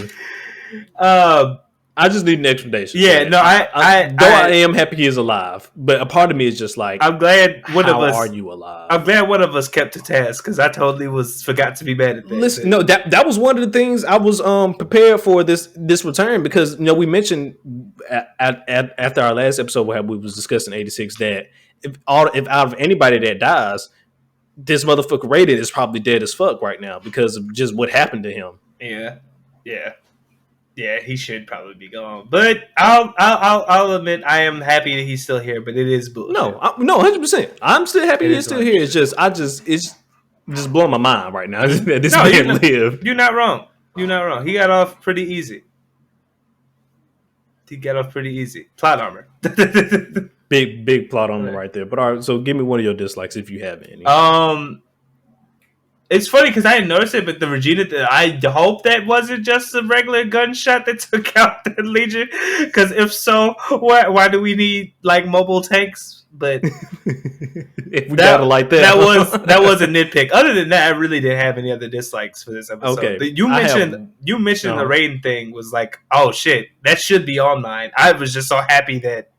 I just need an explanation. Yeah, no, I am happy he is alive, but a part of me is just like, I'm glad one of us. How are you alive? I'm glad one of us kept to task because I totally forgot to be mad at that. Listen, no, that was one of the things I was prepared for this return because we mentioned after our last episode where we was discussing 86 that if out of anybody that dies, this motherfucker Raiden is probably dead as fuck right now because of just what happened to him. Yeah, he should probably be gone. But I'll admit I am happy that he's still here. But it is bullshit. No, 100%. I'm still happy he's still here. It's just it's just blowing my mind right now that this man lived. You're not wrong. He got off pretty easy. Plot armor. big plot armor right there. But all right, so give me one of your dislikes if you have any. It's funny because I didn't notice it, but the Regina, I hope that wasn't just a regular gunshot that took out the Legion. Because if so, why do we need like mobile tanks? But if we got it like that, that was a nitpick. Other than that, I really didn't have any other dislikes for this episode. Okay, you mentioned the Raiden thing was like, oh shit, that should be online. I was just so happy that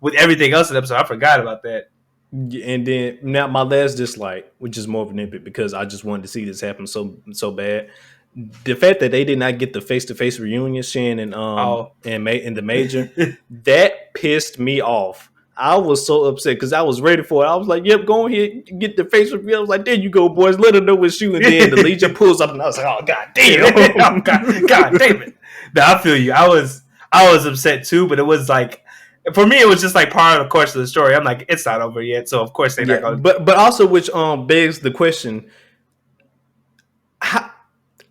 with everything else in the episode, I forgot about that. And then now my last dislike, which is more of an nitpick because I just wanted to see this happen so bad. The fact that they did not get the face-to-face reunion, Shin and the Major, that pissed me off. I was so upset because I was ready for it. I was like, "Yep, go ahead, get the face reveal." I was like, "There you go, boys. Let them know what's you." And then the Legion pulls up, and I was like, "Oh god damn, God damn it!" No, I feel you. I was upset too, but it was like. For me, it was just like part of the course of the story. I'm like, it's not over yet, so of course they're not going. But also, which begs the question: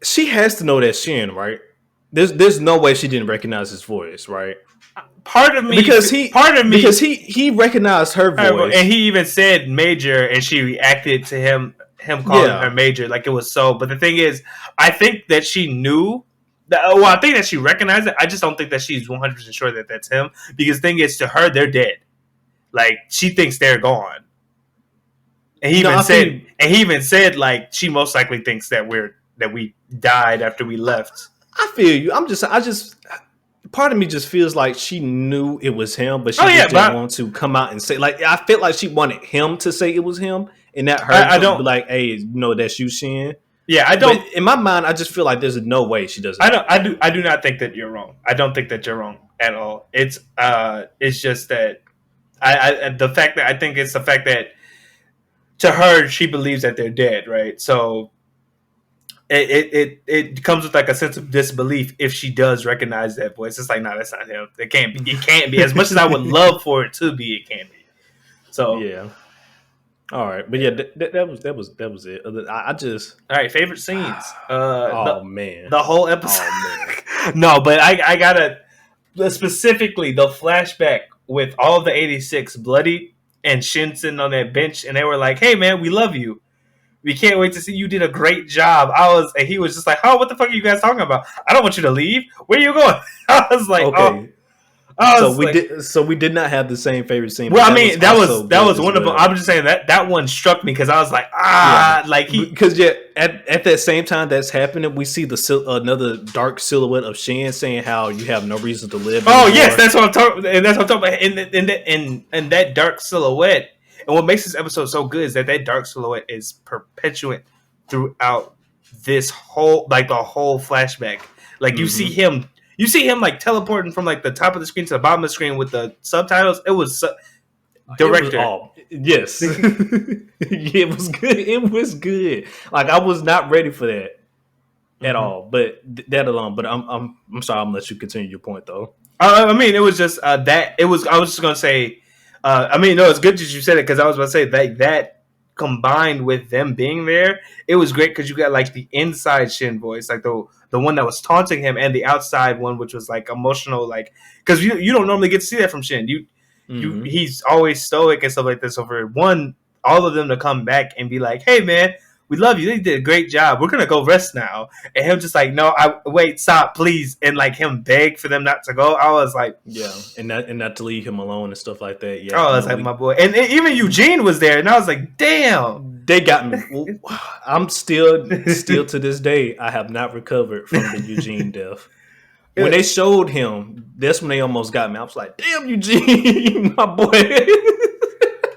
she has to know that Shin, right? There's no way she didn't recognize his voice, right? Part of me because he recognized her voice, and he even said Major, and she reacted to him calling her Major like it was so. But the thing is, I think that she knew. I think that she recognized it. I just don't think that she's 100% sure that that's him. Because the thing is, to her, they're dead. Like, she thinks they're gone. And he even said, like, she most likely thinks that we died after we left. I feel you. Part of me just feels like she knew it was him, but she didn't want to come out and say. Like, I felt like she wanted him to say it was him, and not her. I don't be like, hey, that's you, Shin. Yeah, I don't. But in my mind, I just feel like there's no way she doesn't. I do not think that you're wrong. I don't think that you're wrong at all. It's just that I think it's the fact that to her she believes that they're dead, right? So it comes with like a sense of disbelief if she does recognize that voice. It's like, no, that's not him. It can't be. It can't be. As much as I would love for it to be, it can't be. So yeah. All right, but yeah, that was it. I just all right. Favorite scenes. Man, the whole episode. Oh, man. No, but I gotta specifically the flashback with all of the 86 bloody and Shin sitting on that bench, and they were like, "Hey, man, we love you. We can't wait to see you did a great job." And he was just like, "Oh, what the fuck are you guys talking about? I don't want you to leave. Where are you going?" I was like, okay. I So was we like, did. So we did not have the same favorite scene, well, but I that was mean, that also was good as one of them. well. I'm just saying that one struck me because I was like, Yeah, like he. because yeah, at that same time that's happening, we see another dark silhouette of Shin saying how you have no reason to live Oh yes, anymore. that's what I'm talking, and that's what I'm talking about. In that dark silhouette, and what makes this episode so good is that dark silhouette is perpetuate throughout this whole, like the whole flashback. Like Mm-hmm. you see him like teleporting from like the top of the screen to the bottom of the screen with the subtitles. It was It was director. all yes, yeah, it was good. It was good. Like I was not ready for that at Mm-hmm. all, but that alone. But I'm sorry. I'm gonna let you continue your point though. I mean, it was just that it was. I was just gonna say. I mean, no, it's good that you said it because I was about to say that combined with them being there, it was great because you got like the inside Shin voice, like the one that was taunting him, and the outside one, which was like emotional, like because you don't normally get to see that from Shin. You Mm-hmm. he's always stoic and stuff like this. So for one, all of them to come back and be like, "Hey, man, we love you. They did a great job. We're gonna go rest now." And him just like, "No, I wait, stop, please," and like him beg for them not to go. I was like, Yeah, and not to leave him alone and stuff like that. Yeah, oh, no, it's like my boy, and even Eugene was there, and I was like, damn. they got me. I'm still to this day, I have not recovered from the Eugene death. When they showed him, that's when they almost got me. I was like, "Damn, Eugene, my boy."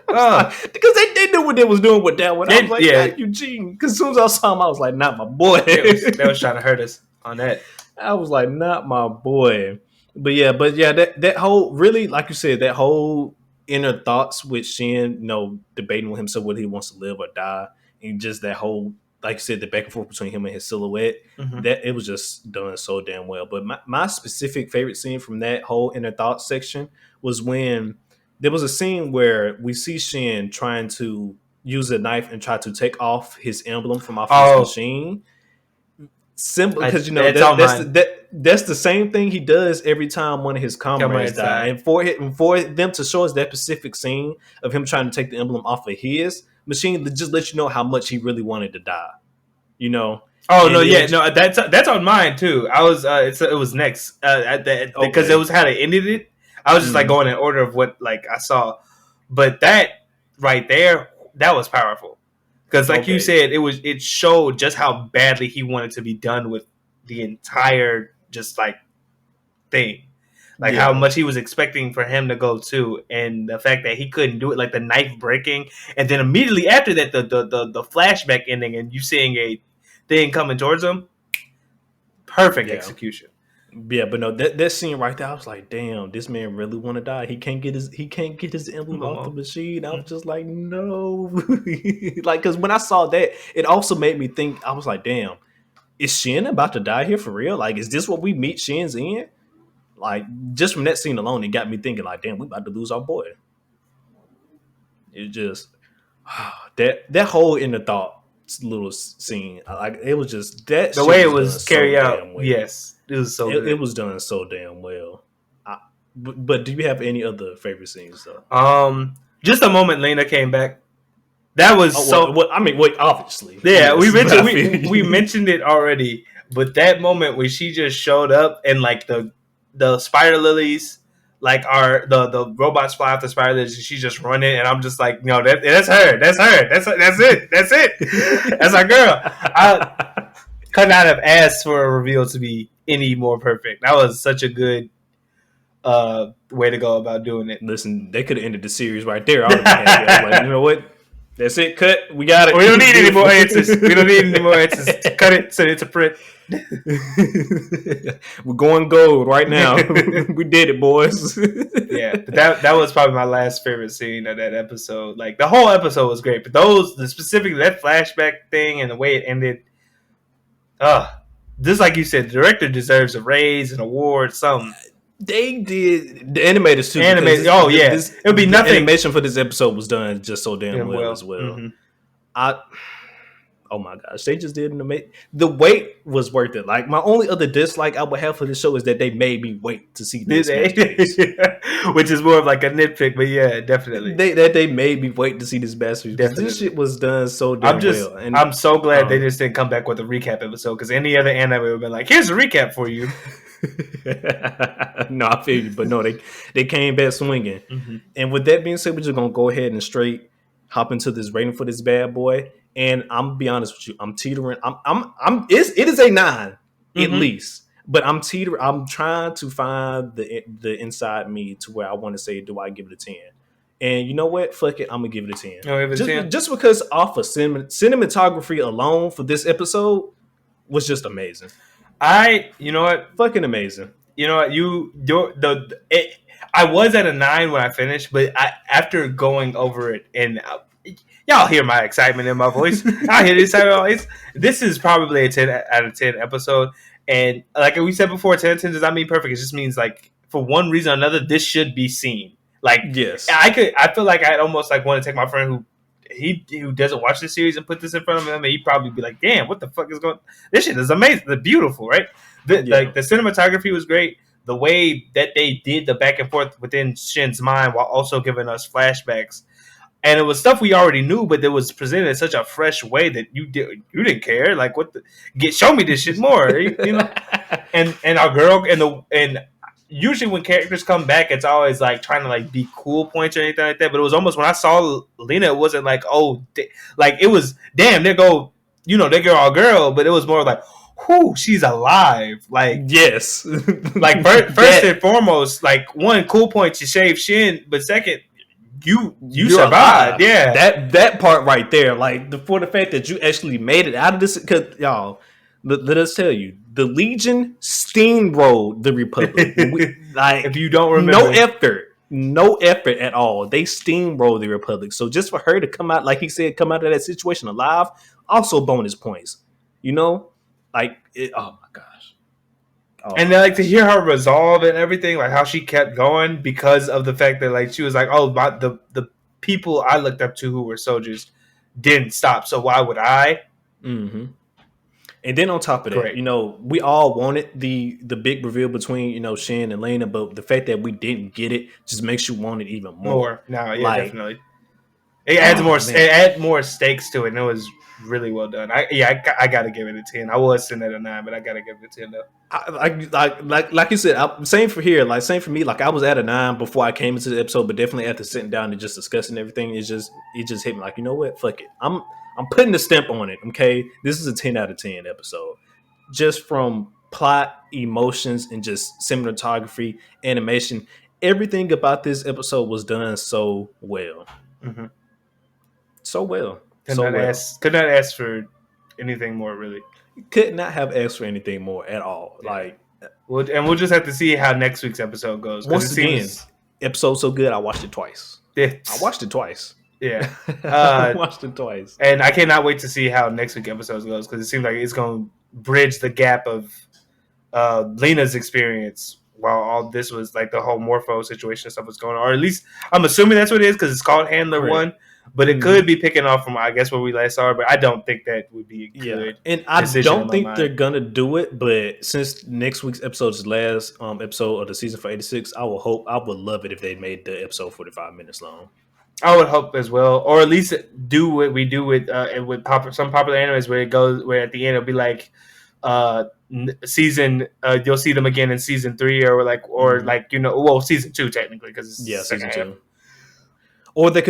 Because they knew what they was doing with that one. I was like, Yeah, "God, Eugene." Because as soon as I saw him, I was like, "Not my boy." they was trying to hurt us on that. I was like, "Not my boy." But yeah, that whole really, like you said, that whole inner thoughts with Shin, debating with himself whether he wants to live or die, and just that whole, like you said, the back and forth between him and his silhouette, Mm-hmm. that it was just done so damn well. But my specific favorite scene from that whole inner thoughts section was when there was a scene where we see Shin trying to use a knife and try to take off his emblem from off his Oh, machine. Simple, because that's all mine. that's the same thing he does every time one of his Come comrades right die, side. and for them to show us that specific scene of him trying to take the emblem off of his machine, just let you know how much he really wanted to die, you know. Oh no, And yeah, it no, that's on mine too. I was it was next because it okay, was how they ended it. I was just like mm, going in order of what like I saw, but that right there, that was powerful because like you okay, said, it showed just how badly he wanted to be done with the entire just like thing, like how yeah, much he was expecting for him to go to, and the fact that he couldn't do it, like the knife breaking, and then immediately after that, the flashback ending, and you seeing a thing coming towards him. Perfect yeah. execution. Yeah, but no, that scene right there, I was like, damn, this man really want to die. He can't get his emblem off the Momo. machine. I was just like, no, like because when I saw that, it also made me think. I was like, damn, is Shin about to die here for real? Like, is this what we meet Shin's in? Like, just from that scene alone, it got me thinking, like, damn, we about to lose our boy. It just that whole inner thought little scene, like it was just that The shit way it was done was so carried out, damn well. yes, it was so It good. was done so damn well. I, but do you have any other favorite scenes though? Just the moment Lena came back, that was Oh so. well, I mean, wait, obviously, Yeah, we yes, but mentioned I feel we mentioned it already, but that moment when she just showed up and like the spider lilies, like are the robots fly off the spider lilies, and she's just running, and I'm just like, no, that's her, that's it, that's our girl. I could not have asked for a reveal to be any more perfect. That was such a good way to go about doing it. Listen, they could have ended the series right there. I would have been happy. I was like, you know what? That's it. Cut. We got it. We don't need any more Beautiful. answers. We don't need any more answers. Cut it. Send it to print. We're going gold right now. We did it, boys. Yeah, but that was probably my last favorite scene of that episode. Like the whole episode was great, but the specifically that flashback thing and the way it ended, just like you said, the director deserves a raise, an award, something. They did the animators too, because Animated. Oh yeah, this it would be the nothing. animation for this episode was done just so damn Damn well well. as well. Mm-hmm. I Oh my gosh, they just did an amazing. The wait was worth it. Like my only other dislike I would have for this show is that they made me wait to see Did this masterpiece. they? Which is more of like a nitpick, but yeah, definitely, They made me wait to see this masterpiece because this definitely. shit was done so damn well. And I'm so glad they um, just didn't come back with a recap episode because any other anime would have been like, here's a recap for you. No, I feel you, but no, they came back swinging. Mm-hmm. And with that being said, we're just gonna go ahead and straight hop into this rating for this bad boy. And I'm gonna be honest with you, I'm teetering. It is a 9 at Mm-hmm. least, but I'm teetering. I'm trying to find the inside me to where I want to say, do I give it a 10? And you know what? Fuck it, I'm gonna give it a 10. Oh, it was 10. Just because off of cinematography alone for this episode was just amazing, You know what? fucking amazing. You know what? I was at a 9 when I finished, but after going over it, and y'all hear my excitement in my voice. I hear this excitement in my voice. This is probably a 10 out of 10 episode. And like we said before, 10 out of 10 does not mean perfect. It just means like for one reason or another, this should be seen. Like Yes. I feel like I'd almost like want to take my friend who doesn't watch the series and put this in front of him, and he'd probably be like, "Damn, what the fuck is going? This shit is amazing. It's beautiful, right? Like the cinematography was great. The way that they did the back and forth within Shin's mind while also giving us flashbacks, and it was stuff we already knew, but it was presented in such a fresh way that you didn't care. Like what show me this shit more, you know? And our girl and usually when characters come back, it's always like trying to like be cool points or anything like that. But it was almost when I saw Lena, it wasn't like like it was damn there go they go our girl, but it was more like whoo she's alive. Like yes, like first and foremost, like one cool point you shave Shin, but second you survived. alive. Yeah, that part right there, like for the fact that you actually made it out of this, because y'all. Let us tell you, the Legion steamrolled the Republic. Like if you don't remember, no effort at all. They steamrolled the Republic. So just for her to come out, like he said, come out of that situation alive, also bonus points. You know, oh my gosh. Oh and my then like to gosh. hear her resolve and everything, like how she kept going because of the fact that like she was like, oh, the people I looked up to who were soldiers didn't stop, so why would I? Mm-hmm. And then on top of that, Great, we all wanted the big reveal between Shin and Lena, but the fact that we didn't get it just makes you want it even more. more now, yeah, Like, definitely. It adds more. oh It man, adds more stakes to it, and it was really well done. I gotta give it a 10. I was sitting at a 9, but I gotta give it a 10 though. like you said, same for here. Like same for me. Like I was at a 9 before I came into the episode, but definitely after sitting down and just discussing everything, it just hit me like, you know what, fuck it. I'm putting a stamp on it. Okay, this is a 10 out of 10 episode, just from plot, emotions, and just cinematography, animation. Everything about this episode was done so well, Mm-hmm. so well, Could so not well. ask for anything more, really. Could not have asked for anything more at all. Yeah. Like, We'll just have to see how next week's episode goes because it once again, seems episode so good, I watched it twice. I watched it twice. Yeah. I watched it twice. And I cannot wait to see how next week episode goes because it seems like it's going to bridge the gap of Lena's experience while all this was like the whole Morpho situation stuff was going on. Or at least I'm assuming that's what it is because it's called Handler Correct. 1. But it could be picking off from, I guess, where we last saw her. But I don't think that would be a good and I decision don't in my think mind. they're gonna do it. But since next week's episode is the last episode of the season for 86, I would love it if they made the episode 45 minutes long. I would hope as well, or at least do what we do with some popular animes where at the end it'll be like season you'll see them again in season 3 or season 2 technically because it's the second season half. 2. Or they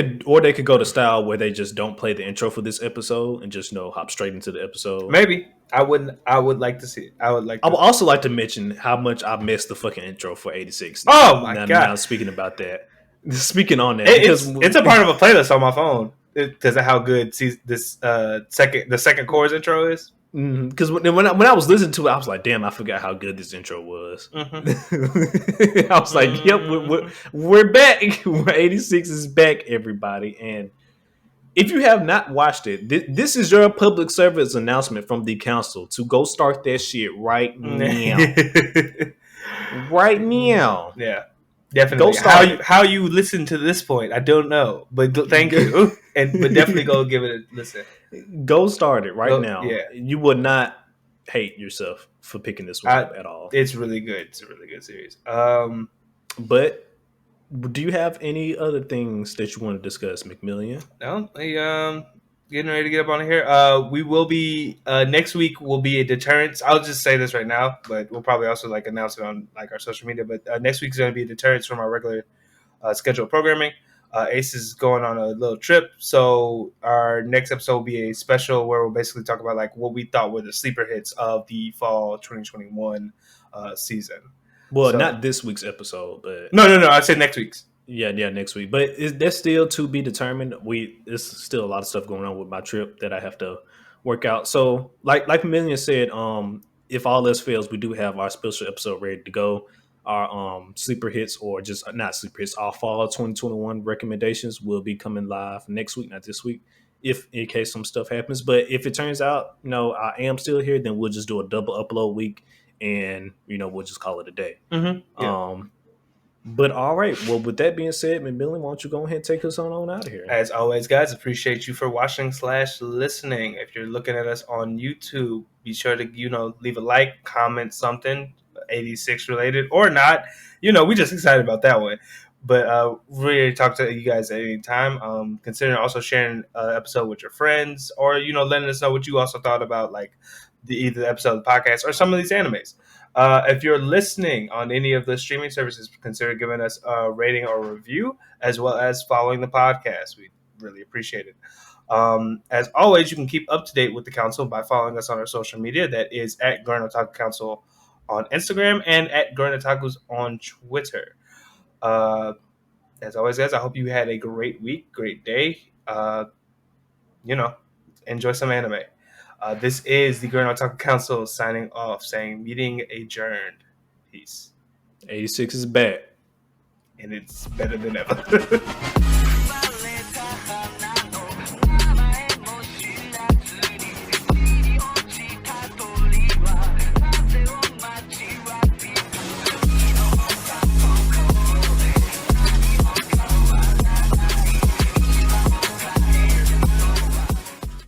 could go to style where they just don't play the intro for this episode and just hop straight into the episode. Maybe I would like to see it. I would also like to mention how much I missed the fucking intro for 86. Oh my god! Now speaking about that, speaking on that, it's a part of a playlist on my phone because of how good this the second chorus intro is. Because when I was listening to it, I was like, "Damn, I forgot how good this intro was." Mm-hmm. I was like, "Yep, we're back. 86 is back, everybody." And if you have not watched it, this is your public service announcement from the council to go start that shit right now. Right now. Yeah. Definitely. Go start how you listen to this point, I don't know, but thank you, but definitely go give it a listen. Go start it right now. Yeah, you would not hate yourself for picking this one up at all. It's really good. It's a really good series. But do you have any other things that you want to discuss, McMillian? No, getting ready to get up on here. We will be next week. Will be a deterrence. I'll just say this right now, but we'll probably also like announce it on like our social media. But next week is going to be a deterrence from our regular scheduled programming. Ace is going on a little trip, so our next episode will be a special where we'll basically talk about like what we thought were the sleeper hits of the fall 2021 season. Well, So not this week's episode, but no. I said next week's. yeah, next week. But that's still to be determined. There's still a lot of stuff going on with my trip that I have to work out. So, like Million said, if all else fails, we do have our special episode ready to go. Our sleeper hits, or just not sleeper hits, our fall 2021 recommendations will be coming live next week, not this week. If in case some stuff happens, but if it turns out, I am still here, then we'll just do a double upload week, and we'll just call it a day. Mm-hmm. Yeah. But all right. Well, with that being said, McMillan, why don't you go ahead and take us on out of here? As always, guys, appreciate you for watching/listening. If you're looking at us on YouTube, be sure to leave a like, comment something 86 related or not. We just excited about that one. But really talk to you guys at any time. Consider also sharing an episode with your friends, or letting us know what you also thought about like either the episode of the podcast or some of these animes. If you're listening on any of the streaming services, consider giving us a rating or review, as well as following the podcast. We really appreciate it. As always, you can keep up to date with the council by following us on our social media. That is at Gurren Otaku Council on Instagram and at Gurren Otakus on Twitter. As always, guys, I hope you had a great week, great day. Enjoy some anime. This is the Gurren Otaku Council signing off, saying meeting adjourned. Peace. 86 is back. And it's better than ever.